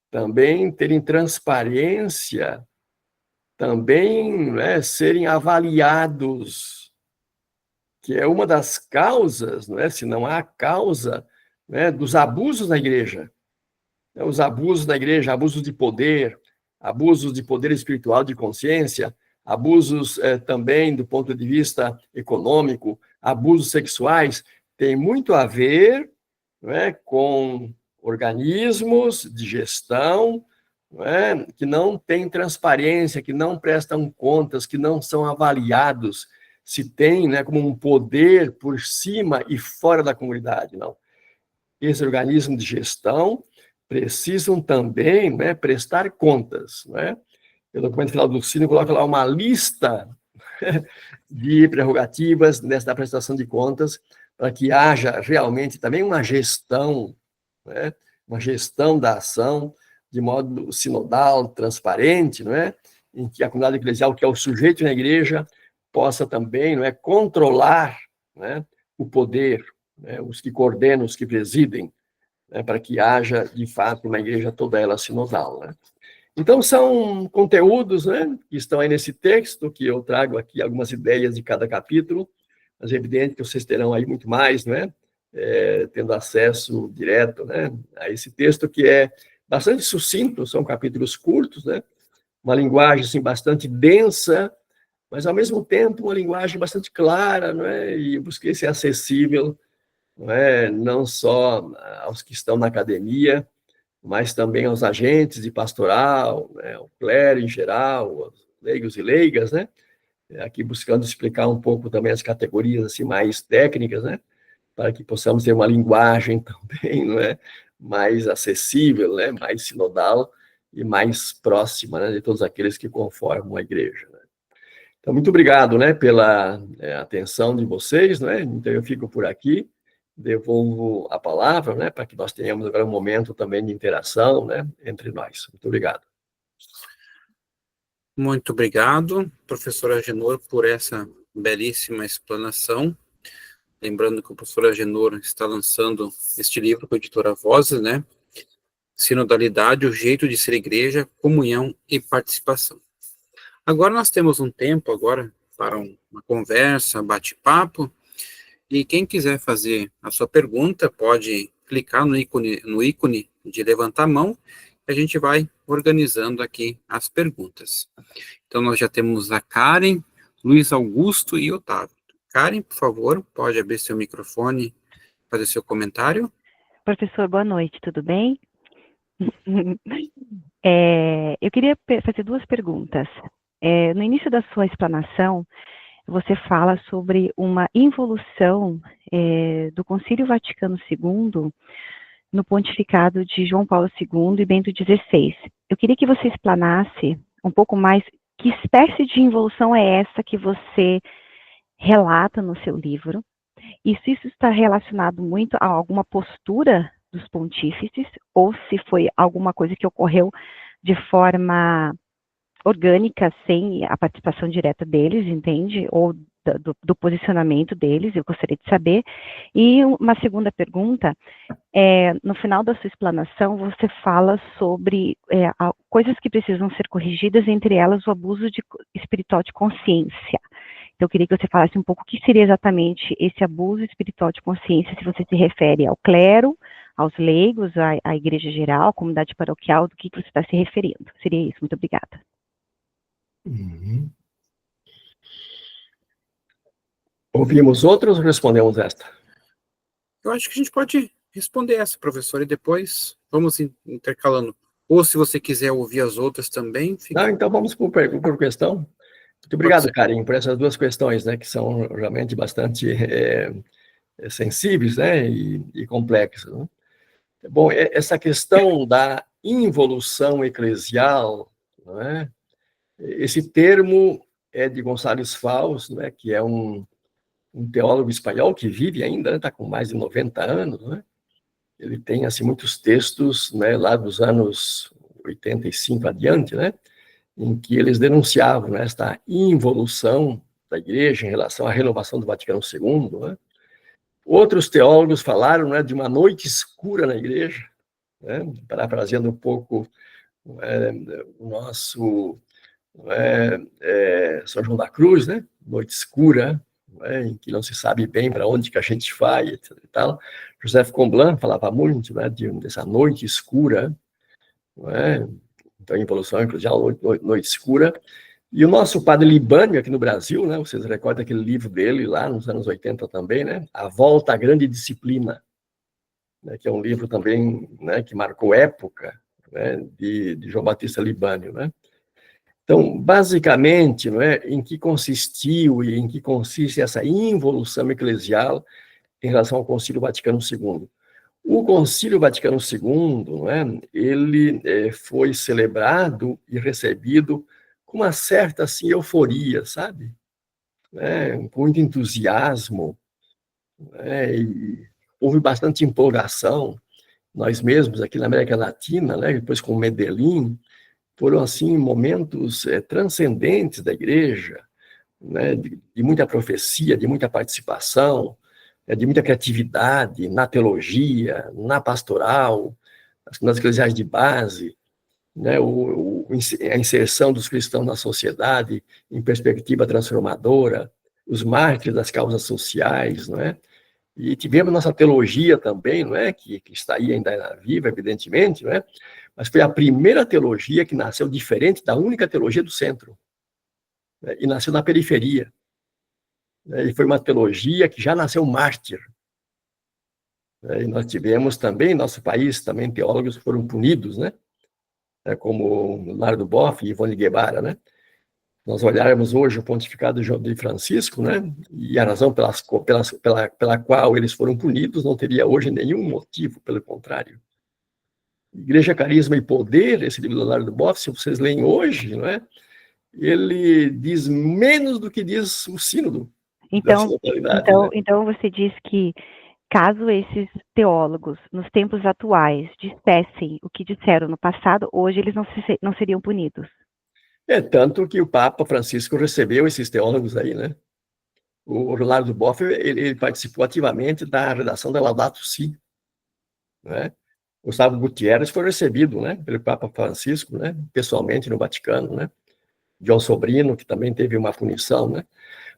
também terem transparência, também, né, serem avaliados, que é uma das causas, né, se não há causa, né, dos abusos na igreja. Os abusos na igreja, abusos de poder espiritual, de consciência, abusos também do ponto de vista econômico, abusos sexuais, tem muito a ver, não é, com organismos de gestão, não é, que não têm transparência, que não prestam contas, que não são avaliados se tem, né, como um poder por cima e fora da comunidade, não. Esse organismo de gestão precisam também, né, prestar contas, né? O documento final do Sínodo coloca lá uma lista de prerrogativas nessa prestação de contas, para que haja realmente também uma gestão, né, uma gestão da ação de modo sinodal, transparente, não é? Em que a comunidade eclesial, que é o sujeito na igreja, possa também, não é, controlar, né, o poder, né, os que coordenam, os que presidem, né, para que haja, de fato, uma igreja toda ela sinodal, né? Então, são conteúdos, né, que estão aí nesse texto, que eu trago aqui algumas ideias de cada capítulo, mas é evidente que vocês terão aí muito mais, né, tendo acesso direto, né, a esse texto que é bastante sucinto, são capítulos curtos, né, uma linguagem, assim, bastante densa, mas, ao mesmo tempo, uma linguagem bastante clara, né, e eu busquei ser acessível, não só aos que estão na academia, mas também aos agentes de pastoral, né, ao clero em geral, os leigos e leigas, né? Aqui buscando explicar um pouco também as categorias assim mais técnicas, né? Para que possamos ter uma linguagem também, não é, mais acessível, né? Mais sinodal e mais próxima, né, de todos aqueles que conformam a igreja, né? Então, muito obrigado, né, pela atenção de vocês, né? Então, eu fico por aqui. Devolvo a palavra, né, para que nós tenhamos agora um momento também de interação, né, entre nós. Muito obrigado. Muito obrigado, professor Agenor, por essa belíssima explanação. Lembrando que o professor Agenor está lançando este livro com a editora Vozes, né? Sinodalidade, o jeito de ser igreja, comunhão e participação. Agora nós temos um tempo agora para uma conversa, bate-papo, e quem quiser fazer a sua pergunta pode clicar no ícone de levantar a mão, e a gente vai organizando aqui as perguntas. Então nós já temos a Karen, Luiz Augusto e Otávio. Karen, por favor, pode abrir seu microfone, fazer seu comentário. Professor, boa noite, tudo bem? Eu queria fazer duas perguntas. No início da sua explanação, você fala sobre uma involução do Concílio Vaticano II no pontificado de João Paulo II e Bento XVI. Eu queria que você explanasse um pouco mais que espécie de involução é essa que você relata no seu livro, e se isso está relacionado muito a alguma postura dos pontífices, ou se foi alguma coisa que ocorreu de forma orgânica, sem a participação direta deles, entende? Ou do posicionamento deles, eu gostaria de saber. E uma segunda pergunta, no final da sua explanação, você fala sobre coisas que precisam ser corrigidas, entre elas o abuso espiritual de consciência. Então, eu queria que você falasse um pouco o que seria exatamente esse abuso espiritual de consciência, se você se refere ao clero, aos leigos, à igreja geral, à comunidade paroquial, do que você está se referindo. Seria isso. Muito obrigada. Uhum. Ouvimos outros ou respondemos esta? Eu acho que a gente pode responder essa, professor, e depois vamos intercalando. Ou se você quiser ouvir as outras também, fica... Não, então vamos por questão. Muito obrigado, Karim, por essas duas questões, né, que são realmente bastante sensíveis, né, e complexas. Né? Bom, essa questão da involução eclesial, né, esse termo é de Gonçalves Faus, né, que é um teólogo espanhol que vive ainda, está com mais de 90 anos, né? Ele tem assim muitos textos, né, lá dos anos 85 adiante, né, em que eles denunciavam, né, esta involução da Igreja em relação à renovação do Vaticano II, né? Outros teólogos falaram, né, de uma noite escura na Igreja, né, parafraseando um pouco o nosso São João da Cruz, né, noite escura, em que não se sabe bem para onde que a gente vai, etc. E tal. José Comblan falava muito, né, dessa noite escura, então a involução eclesial, noite escura. E o nosso padre Libânio, aqui no Brasil, né, vocês recordam aquele livro dele lá nos anos 80 também, né, A Volta à Grande Disciplina, né, que é um livro também, né, que marcou época, né, de João Batista Libânio, né. Então, basicamente, não é, em que consistiu e em que consiste essa involução eclesial em relação ao Concílio Vaticano II? O Concílio Vaticano II, não é, ele foi celebrado e recebido com uma certa assim, euforia, sabe? Com muito entusiasmo, e houve bastante empolgação. Nós mesmos, aqui na América Latina, depois com Medellín, foram assim momentos transcendentes da Igreja, né, de muita profecia, de muita participação, de muita criatividade na teologia, na pastoral, nas eclesiais de base, né, a inserção dos cristãos na sociedade em perspectiva transformadora, os mártires das causas sociais, não é? E tivemos nossa teologia também, não é? Que está aí ainda viva, evidentemente, não é? Mas foi a primeira teologia que nasceu diferente da única teologia do centro, né? E nasceu na periferia, né? E foi uma teologia que já nasceu mártir, né? E nós tivemos também, em nosso país, também teólogos que foram punidos, né? Como Lardo Boff e Ivone Guevara, né? Nós olharmos hoje o pontificado de Francisco, né, e a razão pela qual eles foram punidos não teria hoje nenhum motivo, pelo contrário. Igreja, Carisma e Poder, esse livro do Leonardo Boff, se vocês leem hoje, não é? Ele diz menos do que diz o sínodo da sinodalidade. Então você diz que caso esses teólogos, nos tempos atuais, dissessem o que disseram no passado, hoje eles não seriam punidos. Tanto que o Papa Francisco recebeu esses teólogos aí, né? O Leonardo Boff, ele participou ativamente da redação da Laudato Si, né? Gustavo Gutierrez foi recebido, né, pelo Papa Francisco, né, pessoalmente no Vaticano, né? John Sobrino, que também teve uma punição, né?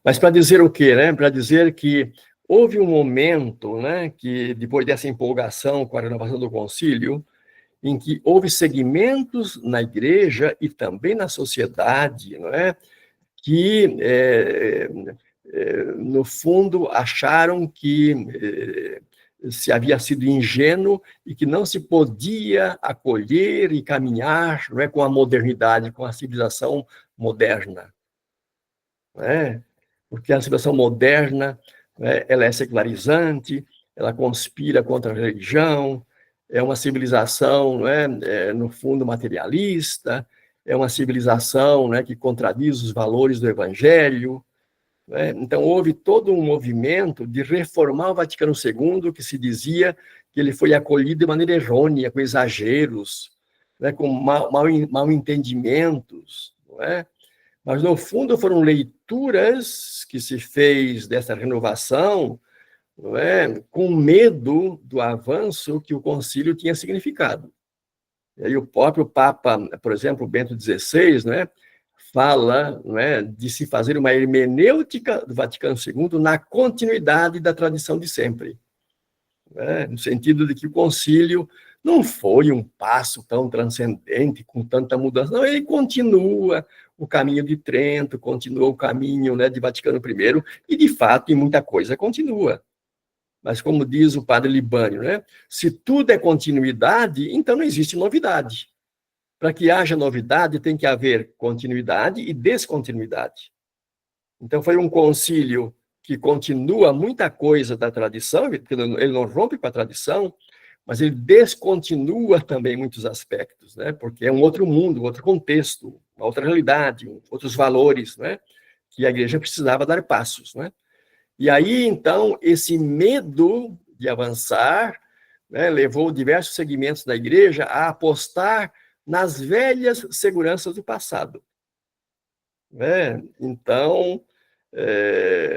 Mas para dizer o quê, né? Para dizer que houve um momento, né, que depois dessa empolgação com a renovação do concílio, em que houve segmentos na igreja e também na sociedade, não é? Que, no fundo, acharam que se havia sido ingênuo e que não se podia acolher e caminhar, não é, com a modernidade, com a civilização moderna. Não é? Porque a civilização moderna, né, ela é secularizante, ela conspira contra a religião, é uma civilização, não é, no fundo, materialista, é uma civilização, né, que contradiz os valores do Evangelho, né? Então, houve todo um movimento de reformar o Vaticano II, que se dizia que ele foi acolhido de maneira errônea, com exageros, né, com mal entendimentos, não é? Mas, no fundo, foram leituras que se fez dessa renovação, não é, com medo do avanço que o concílio tinha significado. E aí o próprio Papa, por exemplo, Bento XVI, né, fala, não é, de se fazer uma hermenêutica do Vaticano II na continuidade da tradição de sempre. Né, no sentido de que o concílio não foi um passo tão transcendente, com tanta mudança, não, ele continua o caminho de Trento, continua o caminho, né, de Vaticano I, e, de fato, em muita coisa continua. Mas, como diz o padre Libânio, né, se tudo é continuidade, então não existe novidade. Para que haja novidade, tem que haver continuidade e descontinuidade. Então, foi um concílio que continua muita coisa da tradição, ele não rompe com a tradição, mas ele descontinua também muitos aspectos, né? Porque é um outro mundo, um outro contexto, uma outra realidade, outros valores, né? Que a igreja precisava dar passos, né? E aí, então, esse medo de avançar, né, levou diversos segmentos da igreja a apostar nas velhas seguranças do passado. Né? Então,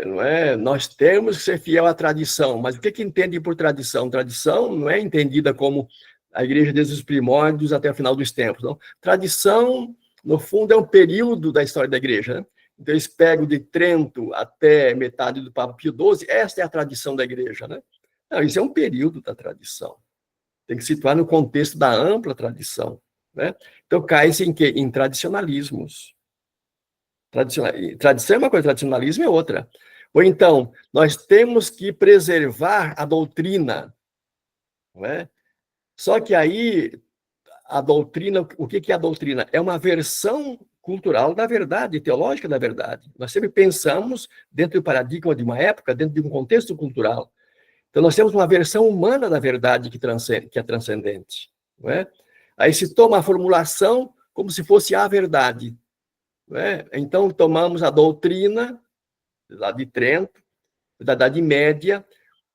não é, nós temos que ser fiel à tradição, mas o que entende por tradição? Tradição não é entendida como a igreja desde os primórdios até o final dos tempos. Não. Tradição, no fundo, é um período da história da igreja. Né? Então, eles pegam de Trento até metade do Papa Pio XII, esta é a tradição da igreja. Né? Não, isso é um período da tradição. Tem que situar no contexto da ampla tradição. Né? Então, cai-se em quê? Em tradicionalismos. Tradição é uma coisa, tradicionalismo é outra. Ou então, nós temos que preservar a doutrina. Não é? Só que aí, a doutrina, o que é a doutrina? É uma versão cultural da verdade, teológica da verdade. Nós sempre pensamos dentro do paradigma de uma época, dentro de um contexto cultural. Então, nós temos uma versão humana da verdade que é transcendente. Não é? Aí se toma a formulação como se fosse a verdade. Não é? Então, tomamos a doutrina lá de Trento, da Idade Média,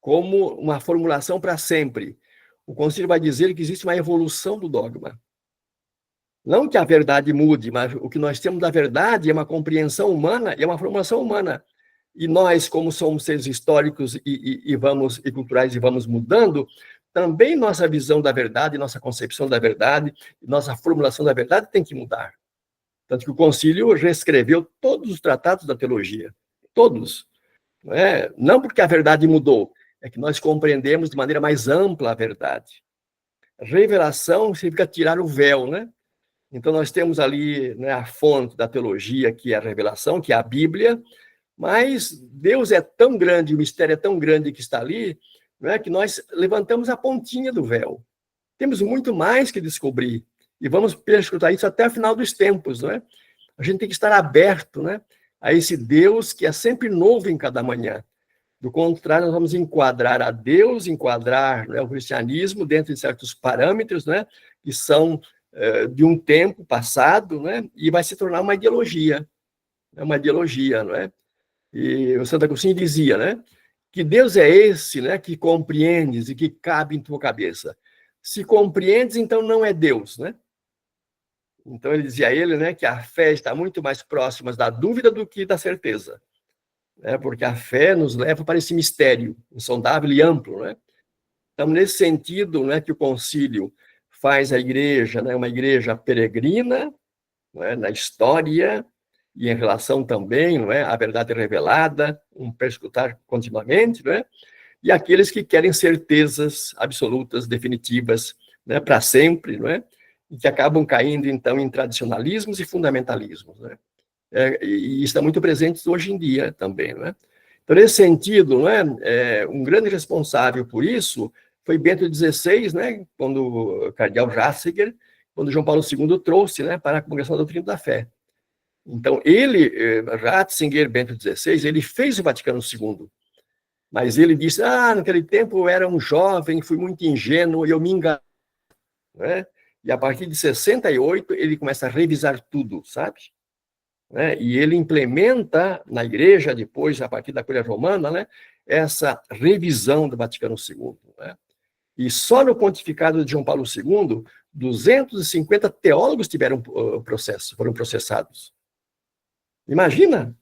como uma formulação para sempre. O concílio vai dizer que existe uma evolução do dogma. Não que a verdade mude, mas o que nós temos da verdade é uma compreensão humana, é uma formulação humana. E nós, como somos seres históricos e culturais e vamos mudando, também nossa visão da verdade, nossa concepção da verdade, nossa formulação da verdade tem que mudar. Tanto que o concílio reescreveu todos os tratados da teologia, todos. Não é? Não porque a verdade mudou, é que nós compreendemos de maneira mais ampla a verdade. Revelação significa tirar o véu, né? Então, nós temos ali, né, a fonte da teologia, que é a revelação, que é a Bíblia, mas Deus é tão grande, o mistério é tão grande que está ali, não é, que nós levantamos a pontinha do véu. Temos muito mais que descobrir, e vamos perscrutar isso até o final dos tempos, não é? A gente tem que estar aberto, né, a esse Deus que é sempre novo em cada manhã. Do contrário, nós vamos enquadrar a Deus, enquadrar, né, o cristianismo dentro de certos parâmetros, né, que são de um tempo passado, né, e vai se tornar uma ideologia, não é? E o Santo Agostinho dizia, né, que Deus é esse, né, que compreendes e que cabe em tua cabeça. Se compreendes, então não é Deus, né? Então ele dizia a ele, né, que a fé está muito mais próxima da dúvida do que da certeza, né? Porque a fé nos leva para esse mistério insondável e amplo, né? Então, nesse sentido, né, que o concílio faz a igreja, né, uma igreja peregrina, né, na história e em relação também, não é, à verdade revelada, um perscrutar continuamente, não é? E aqueles que querem certezas absolutas, definitivas, né, para sempre, não é? E que acabam caindo, então, em tradicionalismos e fundamentalismos, né? E estão muito presentes hoje em dia também, não é? Então, nesse sentido, não é, um grande responsável por isso foi Bento XVI, né, quando o cardeal Ratzinger, quando João Paulo II trouxe, né, para a Congregação da Doutrina da Fé. Então, ele, Ratzinger, Bento XVI, ele fez o Vaticano II, mas ele disse, naquele tempo eu era um jovem, fui muito ingênuo e eu me enganei, né? E a partir de 68, ele começa a revisar tudo, sabe? Né? E ele implementa na igreja, depois, a partir da Cúria Romana, né, essa revisão do Vaticano II. Né? E só no pontificado de João Paulo II, 250 teólogos tiveram processo, foram processados. Imagina,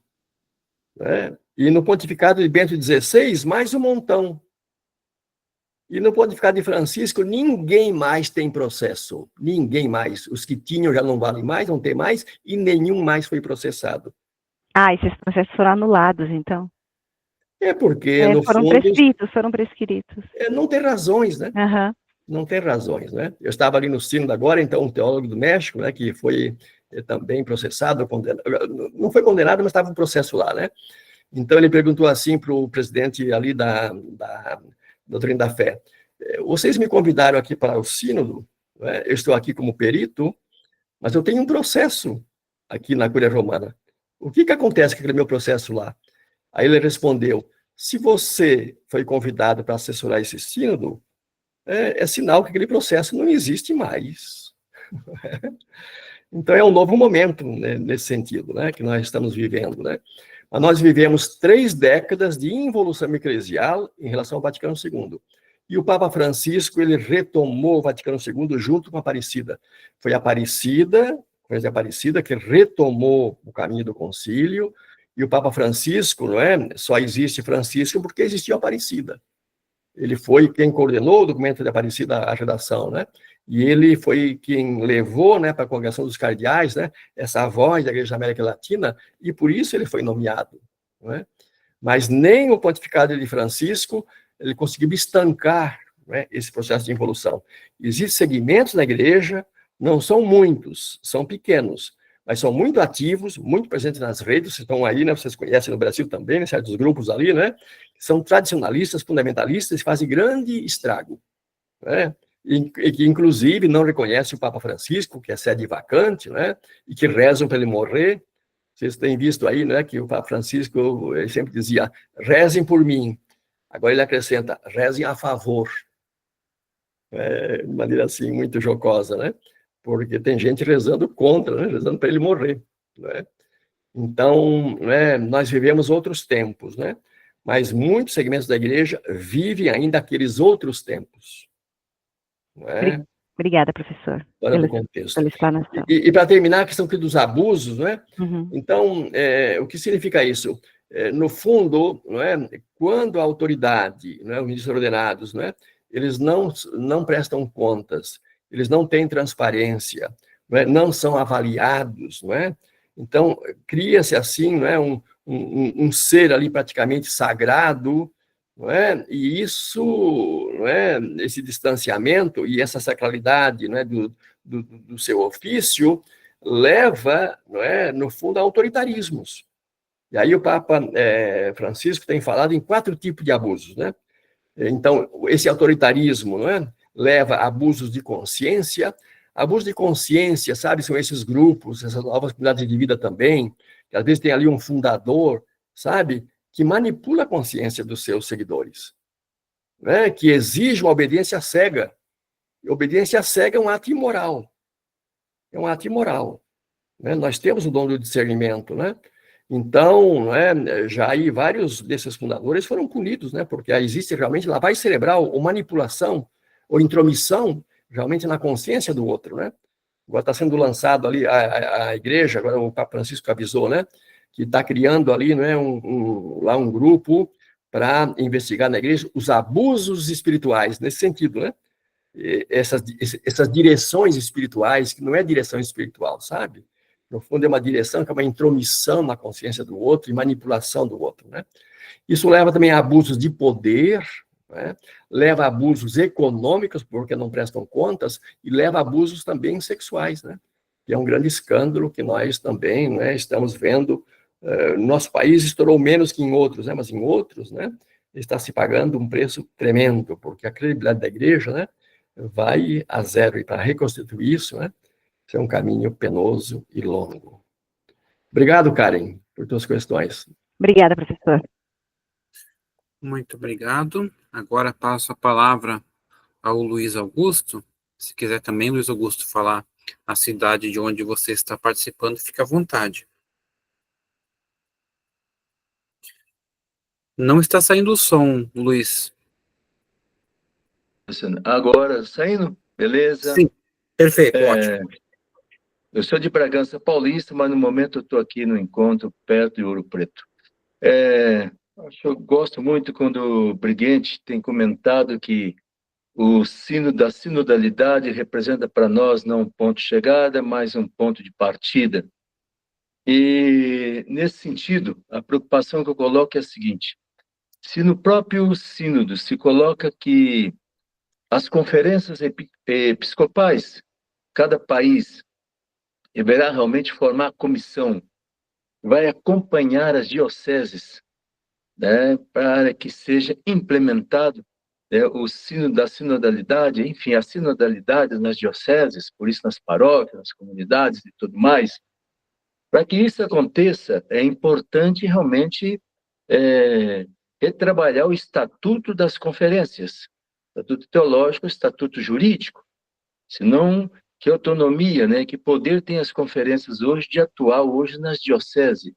né? E no pontificado de Bento XVI, mais um montão. E no pontificado de Francisco, ninguém mais tem processo. Ninguém mais. Os que tinham já não valem mais, não tem mais, e nenhum mais foi processado. Ah, esses processos foram anulados, então? É porque, no Foram fundo, prescritos. Não tem razões, né? Uhum. Não tem razões, né? Eu estava ali no Sínodo agora, então, um teólogo do México, né, que foi também processado, condenado, não foi condenado, mas estava um processo lá, né? Então, ele perguntou assim para o presidente ali da Doutrina da Fé: vocês me convidaram aqui para o Sínodo, né? Eu estou aqui como perito, mas eu tenho um processo aqui na Cúria Romana. O que acontece com aquele meu processo lá? Aí ele respondeu: se você foi convidado para assessorar esse sínodo, é sinal que aquele processo não existe mais. Então é um novo momento, né, nesse sentido, né, que nós estamos vivendo, né? Mas nós vivemos 3 décadas de involução eclesial em relação ao Vaticano II. E o Papa Francisco, ele retomou o Vaticano II junto com a Aparecida. Foi a Aparecida que retomou o caminho do concílio, e o Papa Francisco, não é? Só existe Francisco porque existiu a Aparecida. Ele foi quem coordenou o documento de Aparecida, a redação, né? E ele foi quem levou, né, para a Congregação dos Cardeais, né, essa voz da Igreja da América Latina, e por isso ele foi nomeado, não é? Mas nem o pontificado de Francisco ele conseguiu estancar, né, esse processo de involução. Existem segmentos na igreja, não são muitos, são pequenos, mas são muito ativos, muito presentes nas redes, vocês estão aí, né, vocês conhecem no Brasil também, né, certos grupos ali, né, são tradicionalistas, fundamentalistas, fazem grande estrago, né, e que, inclusive, não reconhecem o Papa Francisco, que é sede vacante, né, e que rezam para ele morrer. Vocês têm visto aí, né, que o Papa Francisco sempre dizia: rezem por mim. Agora ele acrescenta: rezem a favor. De maneira assim, muito jocosa, né? Porque tem gente rezando contra, né? Rezando para ele morrer, né? Então, né, nós vivemos outros tempos, né? Mas muitos segmentos da igreja vivem ainda aqueles outros tempos, né? Obrigada, professor, Fora do contexto. pela explanação. E para terminar, a questão aqui dos abusos, né? Uhum. Então, o que significa isso? No fundo, não é, quando a autoridade, não é, os ministros ordenados, não é, eles não prestam contas, eles não têm transparência, não são avaliados, não é? Então, cria-se assim, não é, um ser ali praticamente sagrado, não é? E isso, não é, esse distanciamento e essa sacralidade, não é, do seu ofício leva, não é, no fundo, a autoritarismos. E aí o Papa Francisco tem falado em 4 tipos de abusos, né? Então, esse autoritarismo, não é, leva a abusos de consciência. Abuso de consciência, sabe, são esses grupos, essas novas comunidades de vida também, que às vezes tem ali um fundador, sabe, que manipula a consciência dos seus seguidores, né? Que exige uma obediência cega. E obediência cega é um ato imoral. É um ato imoral, né? Nós temos o dom do discernimento, né? Então, né, já aí vários desses fundadores foram punidos, né? Porque existe realmente lavagem cerebral ou manipulação ou intromissão realmente na consciência do outro, né? Agora está sendo lançado ali a igreja, agora o Papa Francisco avisou, né? Que está criando ali, né, lá um grupo para investigar na igreja os abusos espirituais, nesse sentido, né? Essas direções espirituais, que não é direção espiritual, sabe? No fundo, é uma direção que é uma intromissão na consciência do outro e manipulação do outro, né? Isso leva também a abusos de poder, né? Leva a abusos econômicos, porque não prestam contas, e leva a abusos também sexuais, né? Que é um grande escândalo que nós também, né, estamos vendo. Nosso país estourou menos que em outros, né? Mas em outros, né, está se pagando um preço tremendo, porque a credibilidade da igreja, né, vai a zero. E para reconstituir isso, né, isso é um caminho penoso e longo. Obrigado, Karen, por tuas questões. Obrigada, professor. Muito obrigado. Agora passo a palavra ao Luiz Augusto. Se quiser também, Luiz Augusto, falar a cidade de onde você está participando, fique à vontade. Não está saindo o som, Luiz. Agora, saindo? Beleza? Sim, perfeito, ótimo. Eu sou de Bragança Paulista, mas no momento eu estou aqui no encontro, perto de Ouro Preto. Eu gosto muito quando o Brighente tem comentado que o sino da sinodalidade representa para nós não um ponto de chegada, mas um ponto de partida. E, nesse sentido, a preocupação que eu coloco é a seguinte: se no próprio sínodo se coloca que as conferências episcopais, cada país deverá realmente formar comissão, vai acompanhar as dioceses, né, para que seja implementado, né, o sino da sinodalidade, enfim, a sinodalidade nas dioceses, por isso nas paróquias, nas comunidades e tudo mais. Para que isso aconteça, é importante realmente retrabalhar o estatuto das conferências, estatuto teológico, estatuto jurídico. Senão, que autonomia, né, que poder tem as conferências hoje de atuar hoje nas dioceses?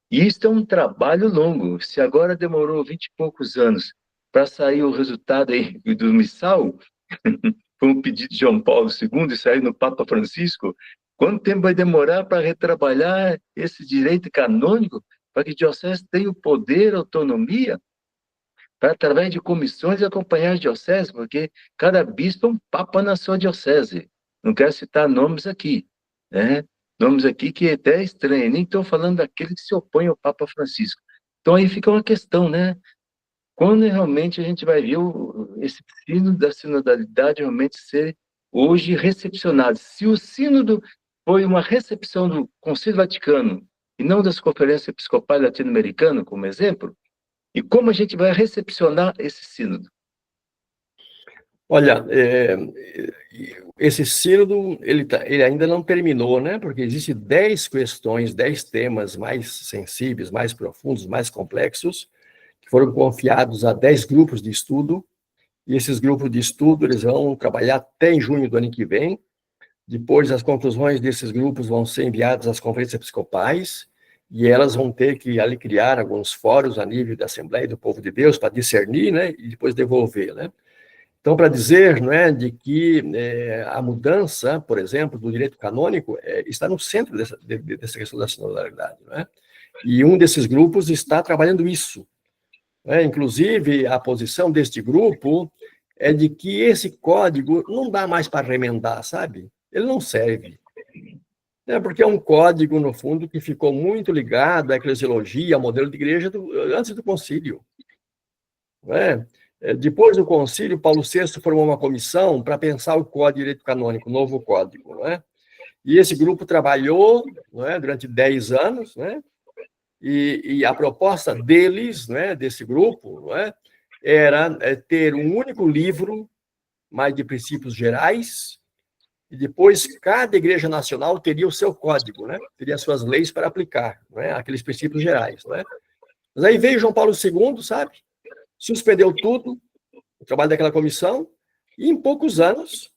E isso é um trabalho longo. Se agora demorou 20 e poucos anos para sair o resultado aí do missal, foi um pedido de João Paulo II e saiu no Papa Francisco, quanto tempo vai demorar para retrabalhar esse direito canônico, para que a diocese tenha o poder, a autonomia, para, através de comissões, acompanhar as dioceses, porque cada bispo é um papa na sua diocese. Não quero citar nomes aqui, né? Nomes aqui que é até estranho, nem estou falando daquele que se opõe ao Papa Francisco. Então, aí fica uma questão, né? Quando realmente a gente vai ver esse sínodo da sinodalidade realmente ser hoje recepcionado? Se o sínodo foi uma recepção do Concílio Vaticano e não das conferências episcopais latino-americanas, como exemplo, e como a gente vai recepcionar esse sínodo? Olha, esse sínodo, ele ainda não terminou, né? Porque existem 10 questões, 10 temas mais sensíveis, mais profundos, mais complexos, que foram confiados a 10 grupos de estudo, e esses grupos de estudo, eles vão trabalhar até em junho do ano que vem. Depois, as conclusões desses grupos vão ser enviadas às conferências episcopais, e elas vão ter que ali criar alguns fóruns a nível da Assembleia do Povo de Deus para discernir, né, e depois devolver, né? Então, para dizer, não é, de que a mudança, por exemplo, do direito canônico está no centro dessa questão da sinodalidade, não é? E um desses grupos está trabalhando isso, né? Inclusive, a posição deste grupo é de que esse código não dá mais para remendar, sabe? Ele não serve. Porque é um código, no fundo, que ficou muito ligado à eclesiologia, ao modelo de igreja antes do concílio. Não é? Depois do concílio, Paulo VI formou uma comissão para pensar o Código de Direito Canônico, o novo código. Não é? E esse grupo trabalhou, não é, durante 10 anos, né? E a proposta deles, né, desse grupo, não é, era ter um único livro, mais de princípios gerais, e depois cada igreja nacional teria o seu código, né? Teria suas leis para aplicar, né? Aqueles princípios gerais, né? Mas aí veio João Paulo II, sabe? Suspendeu tudo, o trabalho daquela comissão, e em poucos anos,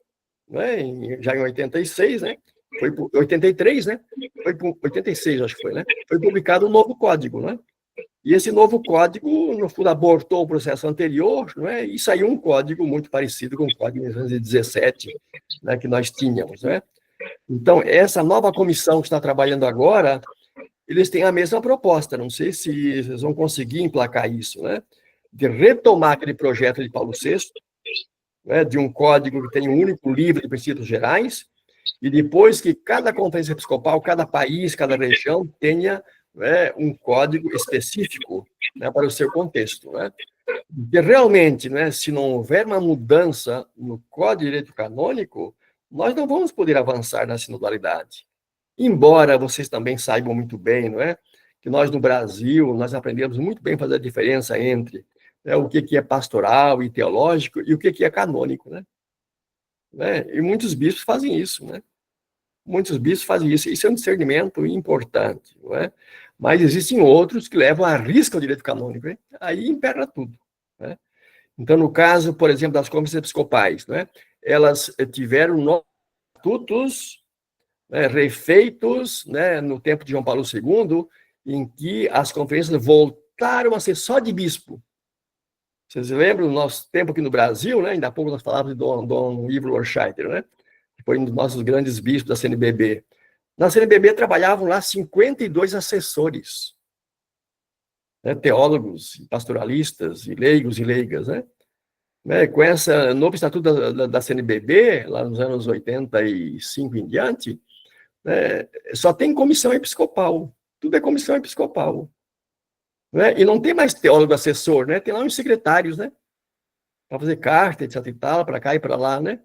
né? Já em 86, né? Foi por 83, né? Foi por 86, acho que foi, né? Foi publicado um novo código, né? E esse novo código, no fundo, abortou o processo anterior, não é? E saiu um código muito parecido com o código de 1917, né, que nós tínhamos, né? Então, essa nova comissão que está trabalhando agora, eles têm a mesma proposta, não sei se eles vão conseguir emplacar isso, né? De retomar aquele projeto de Paulo VI, né, de um código que tem um único livro de princípios gerais, e depois que cada conferência episcopal, cada país, cada região tenha, né, um código específico, né, para o seu contexto, né? Porque realmente, né, se não houver uma mudança no Código de Direito Canônico, nós não vamos poder avançar na sinodalidade. Embora vocês também saibam muito bem, não é, que nós no Brasil, nós aprendemos muito bem a fazer a diferença entre, né, o que é pastoral e teológico e o que é canônico, né? E muitos bispos fazem isso, né? Muitos bispos fazem isso. Isso é um discernimento importante, não é? Mas existem outros que levam à risca o direito canônico, hein? Aí emperra tudo, né? Então, no caso, por exemplo, das conferências episcopais, né, elas tiveram novos estatutos, né, refeitos, né, no tempo de João Paulo II, em que as conferências voltaram a ser só de bispo. Vocês lembram do nosso tempo aqui no Brasil, né? Ainda há pouco nós falávamos de Dom Ivo Lorscheider, né? Que foi um dos nossos grandes bispos da CNBB. Na CNBB trabalhavam lá 52 assessores, né, teólogos, pastoralistas, e leigos e leigas, né? Com essa novo estatuto da CNBB, lá nos anos 85 em diante, né, só tem comissão episcopal, tudo é comissão episcopal. Né? E não tem mais teólogo assessor, né? Tem lá uns secretários, né? Para fazer carta, etc e tal, para cá e para lá, né?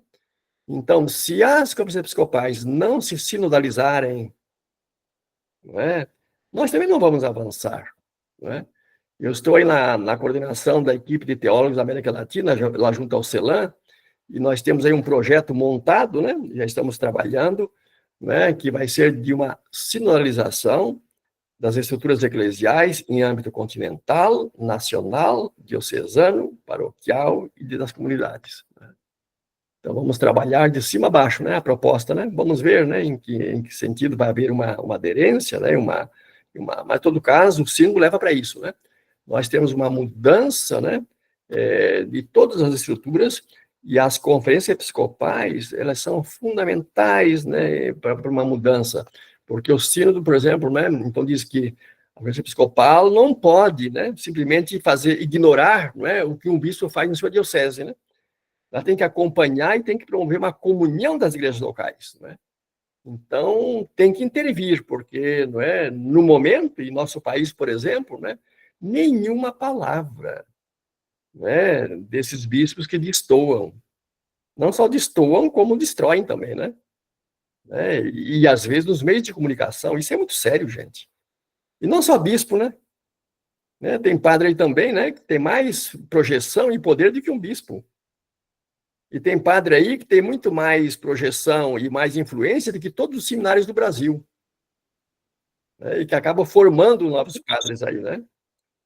Então, se as conferências episcopais não se sinodalizarem, não é? Nós também não vamos avançar, não é? Eu estou aí na coordenação da equipe de teólogos da América Latina, lá junto ao CELAM, e nós temos aí um projeto montado, né? Já estamos trabalhando, né? Que vai ser de uma sinodalização das estruturas eclesiais em âmbito continental, nacional, diocesano, paroquial e das comunidades. Né? Então, vamos trabalhar de cima a baixo, né? A proposta, né? Vamos ver, né? Em que sentido vai haver uma aderência, né? Mas, em todo caso, o sínodo leva para isso, né? Nós temos uma mudança, né? De todas as estruturas, e as conferências episcopais, elas são fundamentais, né? Para uma mudança. Porque o sínodo, por exemplo, né, então diz que a conferência episcopal não pode, né, simplesmente ignorar, né, o que um bispo faz em sua diocese, né? Ela tem que acompanhar e tem que promover uma comunhão das igrejas locais, né? Então, tem que intervir, porque, não é, no momento, em nosso país, por exemplo, né, nenhuma palavra, né, desses bispos que destoam. Não só destoam, como destroem também, né? E às vezes nos meios de comunicação, isso é muito sério, gente. E não só bispo, né? Tem padre aí também, né, que tem mais projeção e poder do que um bispo. E tem padre aí que tem muito mais projeção e mais influência do que todos os seminários do Brasil. E que acaba formando novos padres aí, né?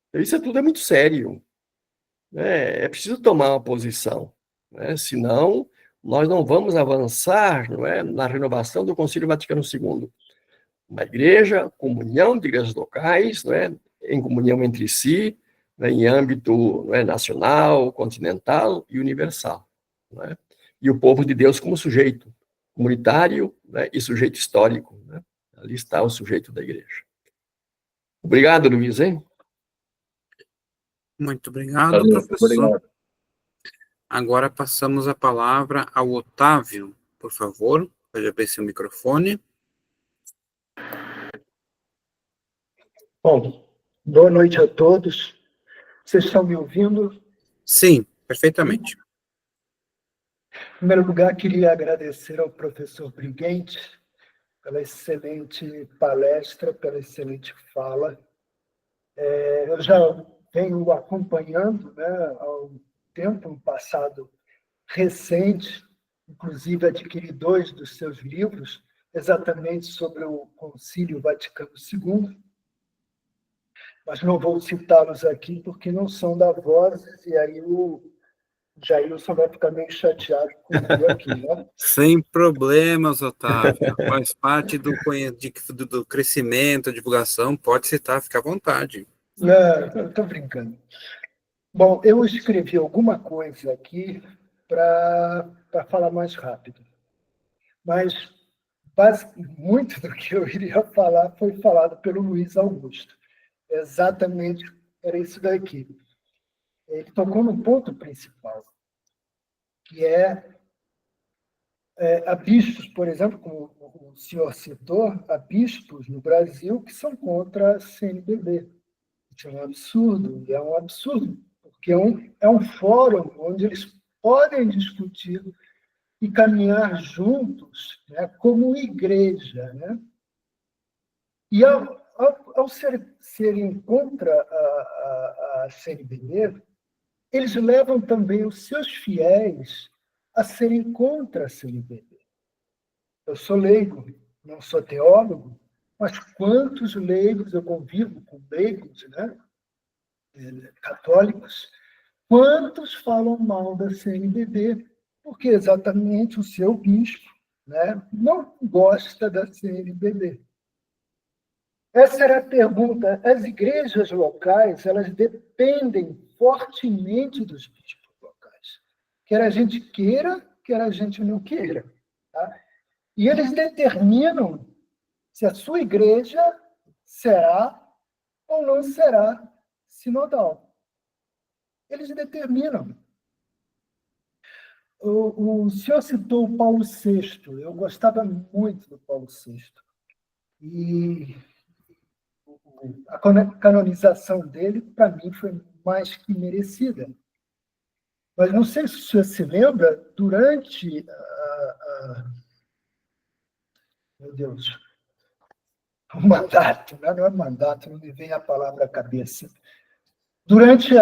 Então, isso tudo é muito sério. É preciso tomar uma posição, né? Senão nós não vamos avançar, não é, na renovação do Concílio Vaticano II. Uma igreja, comunhão de igrejas locais, não é, em comunhão entre si, né, em âmbito, não é, nacional, continental e universal. Não é? E o povo de Deus como sujeito comunitário, né, e sujeito histórico. Né? Ali está o sujeito da igreja. Obrigado, Luiz, hein? Muito obrigado, Valeu, professor. obrigado. Agora passamos a palavra ao Otávio, por favor. Pode abrir seu microfone. Bom, boa noite a todos. Vocês estão me ouvindo? Sim, perfeitamente. Em primeiro lugar, queria agradecer ao professor Briguente pela excelente palestra, pela excelente fala. Eu já venho acompanhando, né, há um tempo, um passado recente, inclusive adquiri 2 dos seus livros, exatamente sobre o Concílio Vaticano II, mas não vou citá-los aqui porque não são da Vozes, e aí o Jailson vai ficar meio chateado comigo aqui, né? Sem problemas, Otávio. Faz parte do crescimento, divulgação. Pode citar, fica à vontade. Não, estou brincando. Bom, eu escrevi alguma coisa aqui para falar mais rápido. Mas muito do que eu iria falar foi falado pelo Luiz Augusto. Exatamente, era isso daqui. Ele tocou no ponto principal, que há bispos, por exemplo, como o senhor citou, há bispos no Brasil que são contra a CNBB. Isso é um absurdo, e é um absurdo, porque é um fórum onde eles podem discutir e caminhar juntos, né, como igreja. Né? E ao serem contra a CNBB, eles levam também os seus fiéis a serem contra a CNBB. Eu sou leigo, não sou teólogo, mas quantos leigos, eu convivo com leigos, né, católicos, quantos falam mal da CNBB? Porque exatamente o seu bispo, né, não gosta da CNBB. Essa era a pergunta. As igrejas locais, elas dependem fortemente dos bispos locais. Quer a gente queira, quer a gente não queira. Tá? E eles determinam se a sua igreja será ou não será sinodal. Eles determinam. O senhor citou o Paulo VI. Eu gostava muito do Paulo VI. E a canonização dele, para mim, foi mais que merecida. Mas não sei se o senhor se lembra, durante meu Deus, o mandato, não é mandato, não me vem a palavra à cabeça. Durante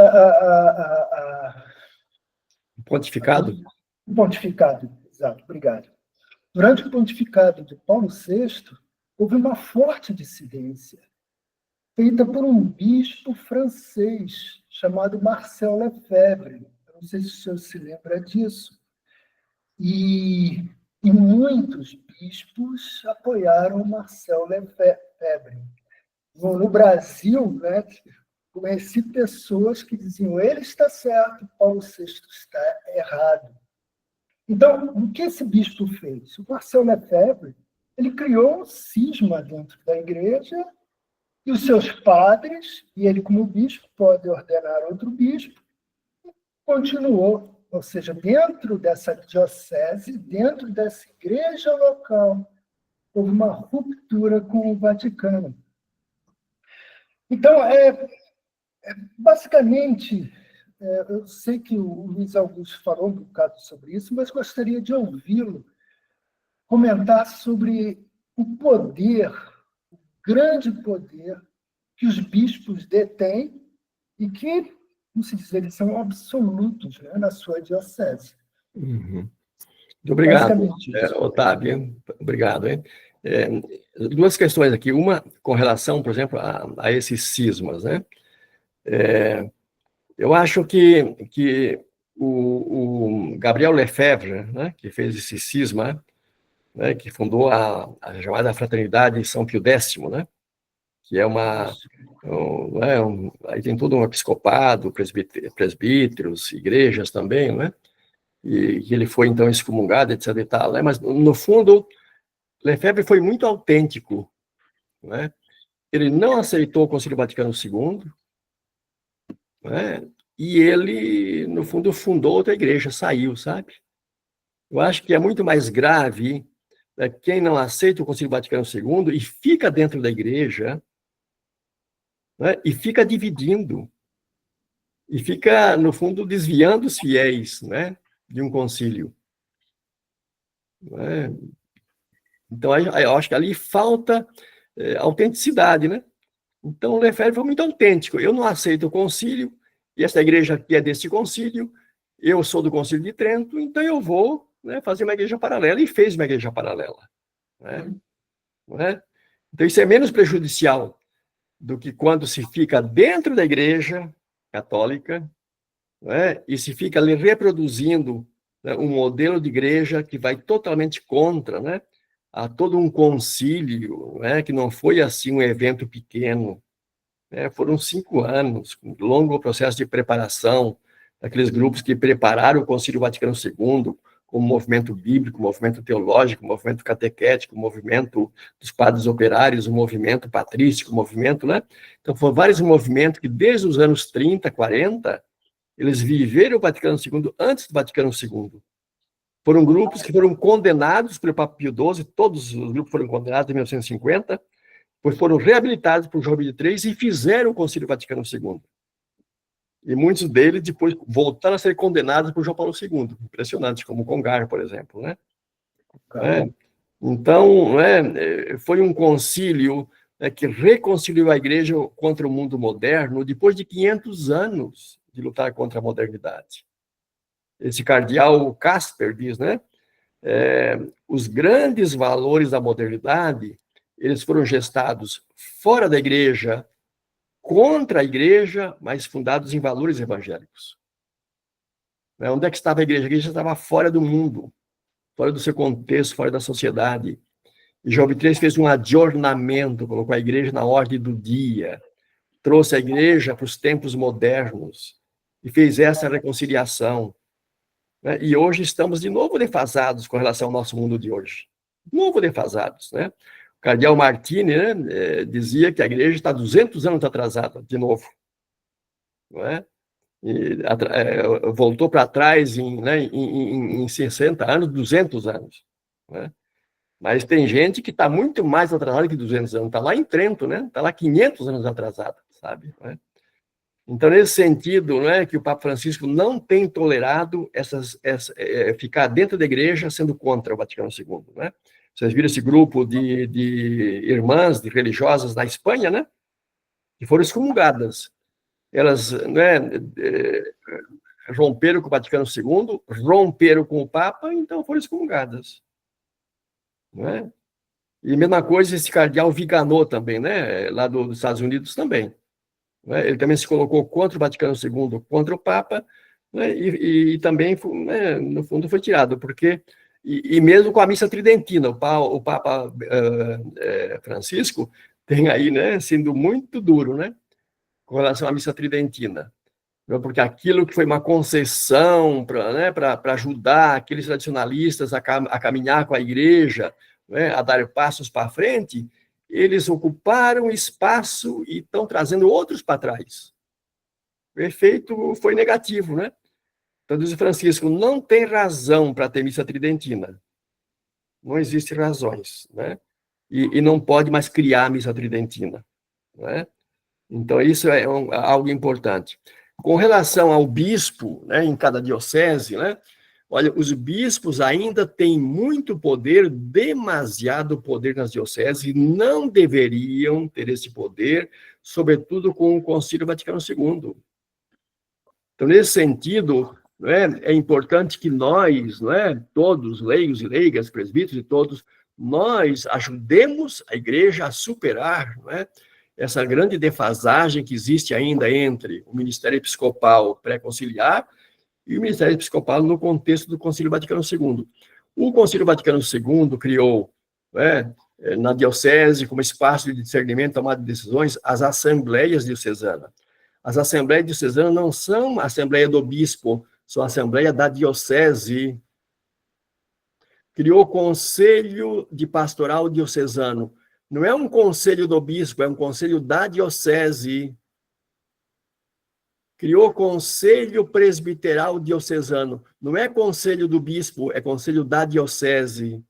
Pontificado? O pontificado, exato, obrigado. Durante o pontificado de Paulo VI, houve uma forte dissidência, feita por um bispo francês chamado Marcel Lefebvre. Eu não sei se o senhor se lembra disso. E muitos bispos apoiaram Marcel Lefebvre. No Brasil, né, conheci pessoas que diziam: ele está certo, Paulo VI está errado. Então, o que esse bispo fez? O Marcel Lefebvre, ele criou um cisma dentro da igreja, e os seus padres, e ele como bispo pode ordenar outro bispo, continuou, ou seja, dentro dessa diocese, dentro dessa igreja local, houve uma ruptura com o Vaticano. Então, basicamente, eu sei que o Luiz Augusto falou um bocado sobre isso, mas gostaria de ouvi-lo comentar sobre o poder, o grande poder que os bispos detêm e que, como se diz, eles são absolutos, né, na sua diocese. Uhum. Muito obrigado, Otávio. Obrigado. Hein? Duas questões aqui. Uma com relação, por exemplo, a esses cismas, né? Eu acho que o Gabriel Lefebvre, né, que fez esse cisma, né, que fundou a chamada Fraternidade de São Pio X, né, que é aí tem todo um episcopado, presbíteros, igrejas também, né, e que ele foi, então, excomungado, etc. e tal, né, mas, no fundo, Lefebvre foi muito autêntico, né, ele não aceitou o Concílio Vaticano II, né, e ele, no fundo, fundou outra igreja, saiu, sabe? Eu acho que é muito mais grave, né, quem não aceita o Concílio Vaticano II e fica dentro da igreja, né, e fica dividindo, e fica, no fundo, desviando os fiéis, né, de um concílio. Né? Então, eu acho que ali falta autenticidade, né? Então, o Lefebvre foi muito autêntico. Eu não aceito o concílio, e essa igreja aqui é desse concílio, eu sou do Concílio de Trento, então eu vou, né, fazer uma igreja paralela, e fez uma igreja paralela. Né? Não é? Então, isso é menos prejudicial do que quando se fica dentro da igreja católica, né, e se fica ali reproduzindo, né, um modelo de igreja que vai totalmente contra, né, a todo um concílio, né, que não foi assim um evento pequeno. Foram 5 anos, um longo processo de preparação, daqueles grupos que prepararam o Concílio Vaticano II, como movimento bíblico, movimento teológico, movimento catequético, movimento dos padres operários, o movimento patrístico, movimento, né? Então, foram vários movimentos que, desde os anos 30, 40, eles viveram o Vaticano II antes do Vaticano II. Foram grupos que foram condenados pelo Papa Pio XII, todos os grupos foram condenados em 1950, pois foram reabilitados por João XXIII e fizeram o Concílio Vaticano II. E muitos deles depois voltaram a ser condenados por João Paulo II. Impressionante, como o Congar, por exemplo. Né? Então, foi um concílio, né, que reconciliou a igreja contra o mundo moderno depois de 500 anos de lutar contra a modernidade. Esse cardeal Casper diz, né, os grandes valores da modernidade, eles foram gestados fora da igreja, contra a igreja, mas fundados em valores evangélicos. Onde é que estava a igreja? A igreja estava fora do mundo, fora do seu contexto, fora da sociedade. E João XXIII fez um adornamento, colocou a igreja na ordem do dia, trouxe a igreja para os tempos modernos e fez essa reconciliação. E hoje estamos de novo defasados com relação ao nosso mundo de hoje. De novo defasados, né? cardeal Martini, né, dizia que a igreja está 200 anos atrasada, de novo. Não é? E, voltou para trás em 60 anos, 200 anos. Né? Mas tem gente que está muito mais atrasada que 200 anos, está lá em Trento, né? Está lá 500 anos atrasada, sabe? Né? Então, nesse sentido, né, que o Papa Francisco não tem tolerado ficar dentro da igreja sendo contra o Vaticano II. Né? Vocês viram esse grupo de irmãs, de religiosas na Espanha, né? Que foram excomungadas. Elas, né, romperam com o Vaticano II, romperam com o Papa, então foram excomungadas. Né? E a mesma coisa esse cardeal Viganò também, né? Lá dos Estados Unidos também. Né? Ele também se colocou contra o Vaticano II, contra o Papa, né? E também, né, no fundo, foi tirado, porque... E mesmo com a missa tridentina, o Papa Francisco tem aí, né, sendo muito duro, né, com relação à missa tridentina. Porque aquilo que foi uma concessão para ajudar aqueles tradicionalistas a caminhar com a igreja, né, a dar passos para frente, eles ocuparam espaço e estão trazendo outros para trás. O efeito foi negativo, né? Então, diz o Francisco, não tem razão para ter missa tridentina. Não existem razões, né? E não pode mais criar missa tridentina, né? Então, isso é algo importante. Com relação ao bispo, né, em cada diocese, né, olha, os bispos ainda têm muito poder, demasiado poder nas dioceses, e não deveriam ter esse poder, sobretudo com o Concílio Vaticano II. Então, nesse sentido, né, é importante que nós, né, todos, leigos e leigas, presbíteros e todos, nós ajudemos a igreja a superar, né, essa grande defasagem que existe ainda entre o Ministério Episcopal pré-conciliar e o Ministério Episcopal no contexto do Concílio Vaticano II. O Concílio Vaticano II criou, né, na diocese, como espaço de discernimento e tomada de decisões, as assembleias diocesanas. As assembleias diocesanas não são a assembleia do bispo, são a assembleia da diocese. Criou o Conselho de Pastoral Diocesano. Não é um conselho do bispo, é um conselho da diocese. Criou o Conselho Presbiteral Diocesano. Não é conselho do bispo, é conselho da diocese.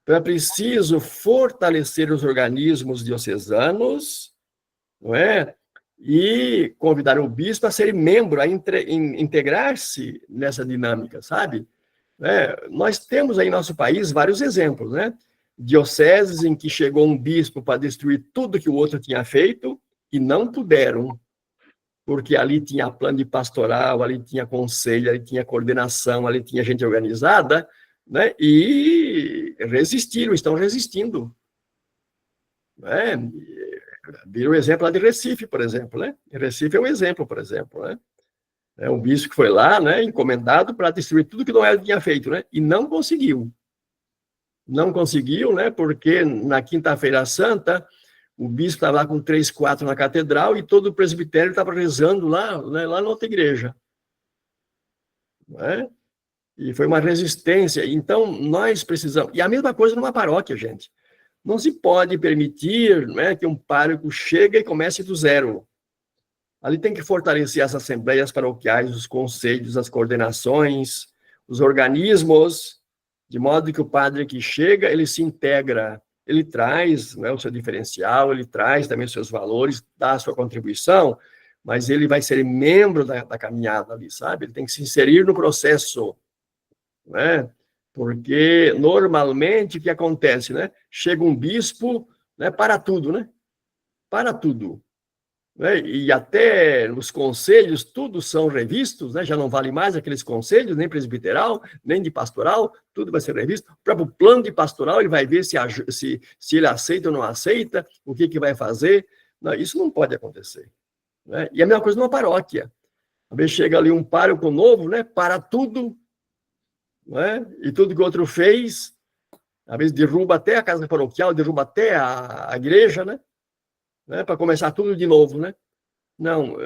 Então, é preciso fortalecer os organismos diocesanos, não é? E convidar o bispo a ser membro, a integrar-se nessa dinâmica, sabe? Nós temos aí em nosso país vários exemplos, né? Dioceses em que chegou um bispo para destruir tudo que o outro tinha feito e não puderam, porque ali tinha plano de pastoral, ali tinha conselho, ali tinha coordenação, ali tinha gente organizada, né? E resistiram, estão resistindo. Né? Vira o exemplo lá de Recife, por exemplo, né? Recife é um exemplo, por exemplo, né? É um bispo que foi lá, né, encomendado para destruir tudo que Noé tinha feito, né? E não conseguiu. Não conseguiu, né? Porque na Quinta-feira Santa, o bispo estava lá com 3, 4 na catedral e todo o presbitério estava rezando lá, né, lá na outra igreja. Né? E foi uma resistência. Então, nós precisamos... E a mesma coisa numa paróquia, gente. Não se pode permitir, né, que um pároco chegue e comece do zero. Ali tem que fortalecer as assembleias paroquiais, os conselhos, as coordenações, os organismos, de modo que o padre que chega, ele se integra, ele traz, né, o seu diferencial, ele traz também os seus valores, dá a sua contribuição, mas ele vai ser membro da caminhada ali, sabe? Ele tem que se inserir no processo, né? Porque, normalmente, o que acontece, né? Chega um bispo, né, para tudo, né? Para tudo. Né? E até nos conselhos, tudo são revistos, né? Já não vale mais aqueles conselhos, nem presbiteral, nem de pastoral, tudo vai ser revisto. O próprio plano de pastoral, ele vai ver se ele aceita ou não aceita, o que vai fazer. Não, isso não pode acontecer. Né? E a mesma coisa numa paróquia. Às vezes chega ali um pároco novo, né? Para tudo, né? E tudo que o outro fez, às vezes derruba até a casa paroquial, derruba até a igreja, né? Para começar tudo de novo, né? Não,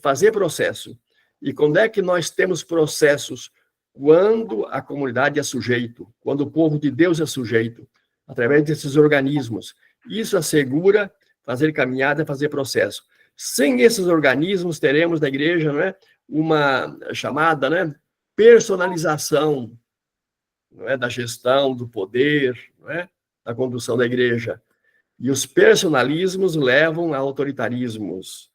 fazer processo. E quando é que nós temos processos? Quando a comunidade é sujeito, quando o povo de Deus é sujeito. através desses organismos. Isso assegura fazer caminhada, fazer processo. Sem esses organismos, teremos na igreja, não é, uma chamada, né, personalização, não é, da gestão, do poder, não é, da condução da igreja. E os personalismos levam a autoritarismos.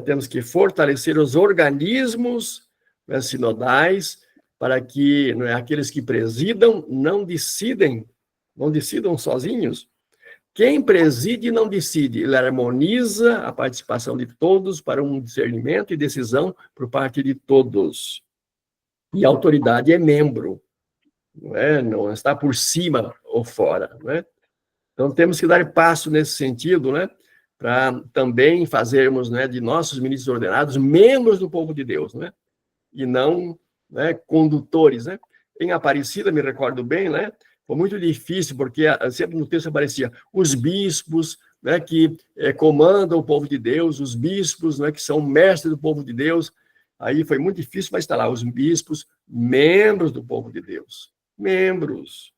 Temos que fortalecer os organismos, né, sinodais, para que, não é, aqueles que presidam não decidam sozinhos. Quem preside não decide, ele harmoniza a participação de todos para um discernimento e decisão por parte de todos. E a autoridade é membro, não está por cima ou fora. Não é? Então, temos que dar passo nesse sentido, né, para também fazermos, né, de nossos ministros ordenados membros do povo de Deus, né, e não, né, condutores. Né? Em Aparecida, me recordo bem, né, foi muito difícil, porque sempre no texto aparecia os bispos, né, que comandam o povo de Deus, os bispos, né, que são mestres do povo de Deus. Aí foi muito difícil, mas está lá, os bispos, membros do povo de Deus. Membros.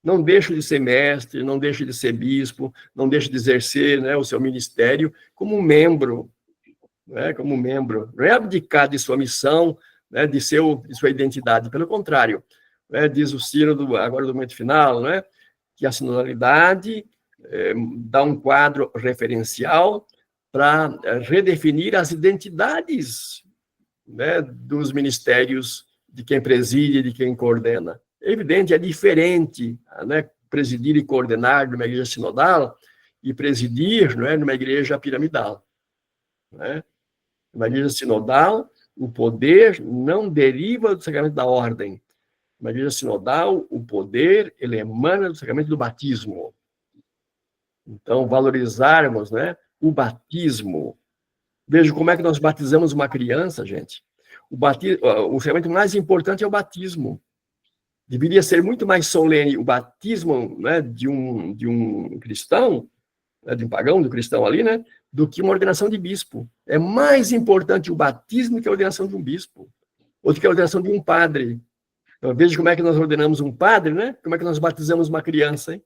Não deixe de ser mestre, não deixe de ser bispo, não deixe de exercer, né, o seu ministério como membro. Né, como membro. Não é abdicar de sua missão, né, de sua identidade. Pelo contrário, né, diz o Sínodo, agora do momento final, né, que a sinodalidade dá um quadro referencial para redefinir as identidades, né, dos ministérios de quem preside, de quem coordena. É evidente, é diferente, né, presidir e coordenar numa igreja sinodal e presidir, não é, numa igreja piramidal. Né? Numa igreja sinodal, o poder não deriva do sacramento da ordem. Na igreja sinodal, o poder, ele emana do sacramento do batismo. Então, valorizarmos, né, o batismo. Veja como é que nós batizamos uma criança, gente. O sacramento mais importante é o batismo. Deveria ser muito mais solene o batismo, né, de um cristão, né, de um pagão, do cristão ali, né, do que uma ordenação de bispo. É mais importante o batismo que a ordenação de um bispo, ou do que a ordenação de um padre. Então, veja como é que nós ordenamos um padre, né? Como é que nós batizamos uma criança, hein?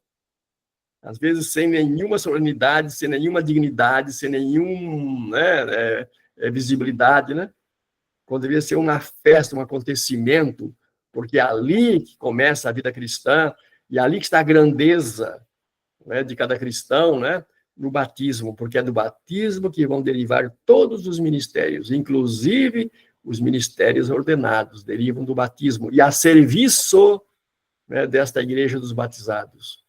Às vezes sem nenhuma solenidade, sem nenhuma dignidade, sem nenhuma, né, visibilidade, né? Quando deveria ser uma festa, um acontecimento, porque é ali que começa a vida cristã, e é ali que está a grandeza, né, de cada cristão, né? No batismo, porque é do batismo que vão derivar todos os ministérios, inclusive os ministérios ordenados, derivam do batismo, e a serviço, né, desta igreja dos batizados.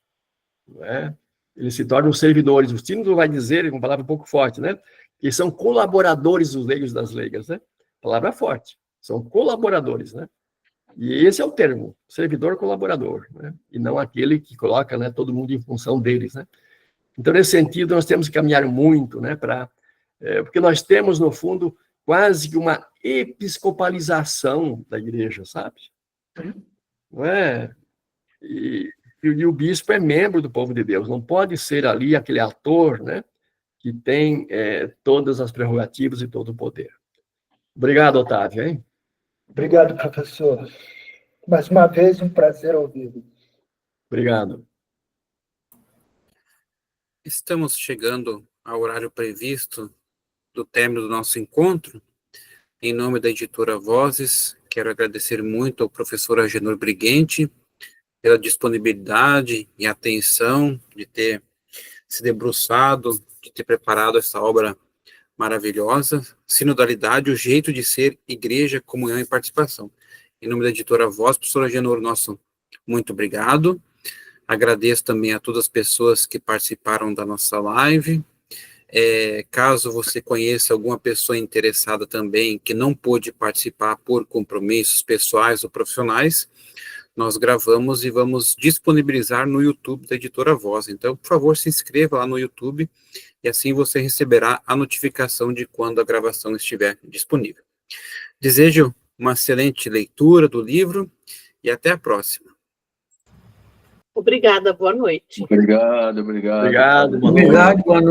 Né? Eles se tornam servidores. O Sínodo vai dizer, uma palavra um pouco forte, né, que são colaboradores dos leigos das leigas. Né? Palavra forte. São colaboradores. Né? E esse é o termo, servidor colaborador, né? E não aquele que coloca, né, todo mundo em função deles. Né? Então, nesse sentido, nós temos que caminhar muito, né, porque nós temos, no fundo, quase que uma episcopalização da igreja, sabe? Não é? E o bispo é membro do povo de Deus, não pode ser ali aquele ator, né, que tem todas as prerrogativas e todo o poder. Obrigado, Otávio, hein? Obrigado, professor. Mais uma vez, um prazer ouvi-lo. Obrigado. Estamos chegando ao horário previsto do término do nosso encontro. Em nome da editora Vozes, quero agradecer muito ao professor Agenor Brighenti pela disponibilidade e atenção de ter se debruçado, de ter preparado essa obra maravilhosa, Sinodalidade, o jeito de ser igreja, comunhão e participação. Em nome da editora Voz, professor Agenor, nosso muito obrigado. Agradeço também a todas as pessoas que participaram da nossa live. Caso você conheça alguma pessoa interessada também que não pôde participar por compromissos pessoais ou profissionais, nós gravamos e vamos disponibilizar no YouTube da Editora Voz. Então, por favor, se inscreva lá no YouTube e assim você receberá a notificação de quando a gravação estiver disponível. Desejo uma excelente leitura do livro e até a próxima. Obrigada, boa noite. Obrigado. Obrigado, boa noite. Obrigado, boa noite.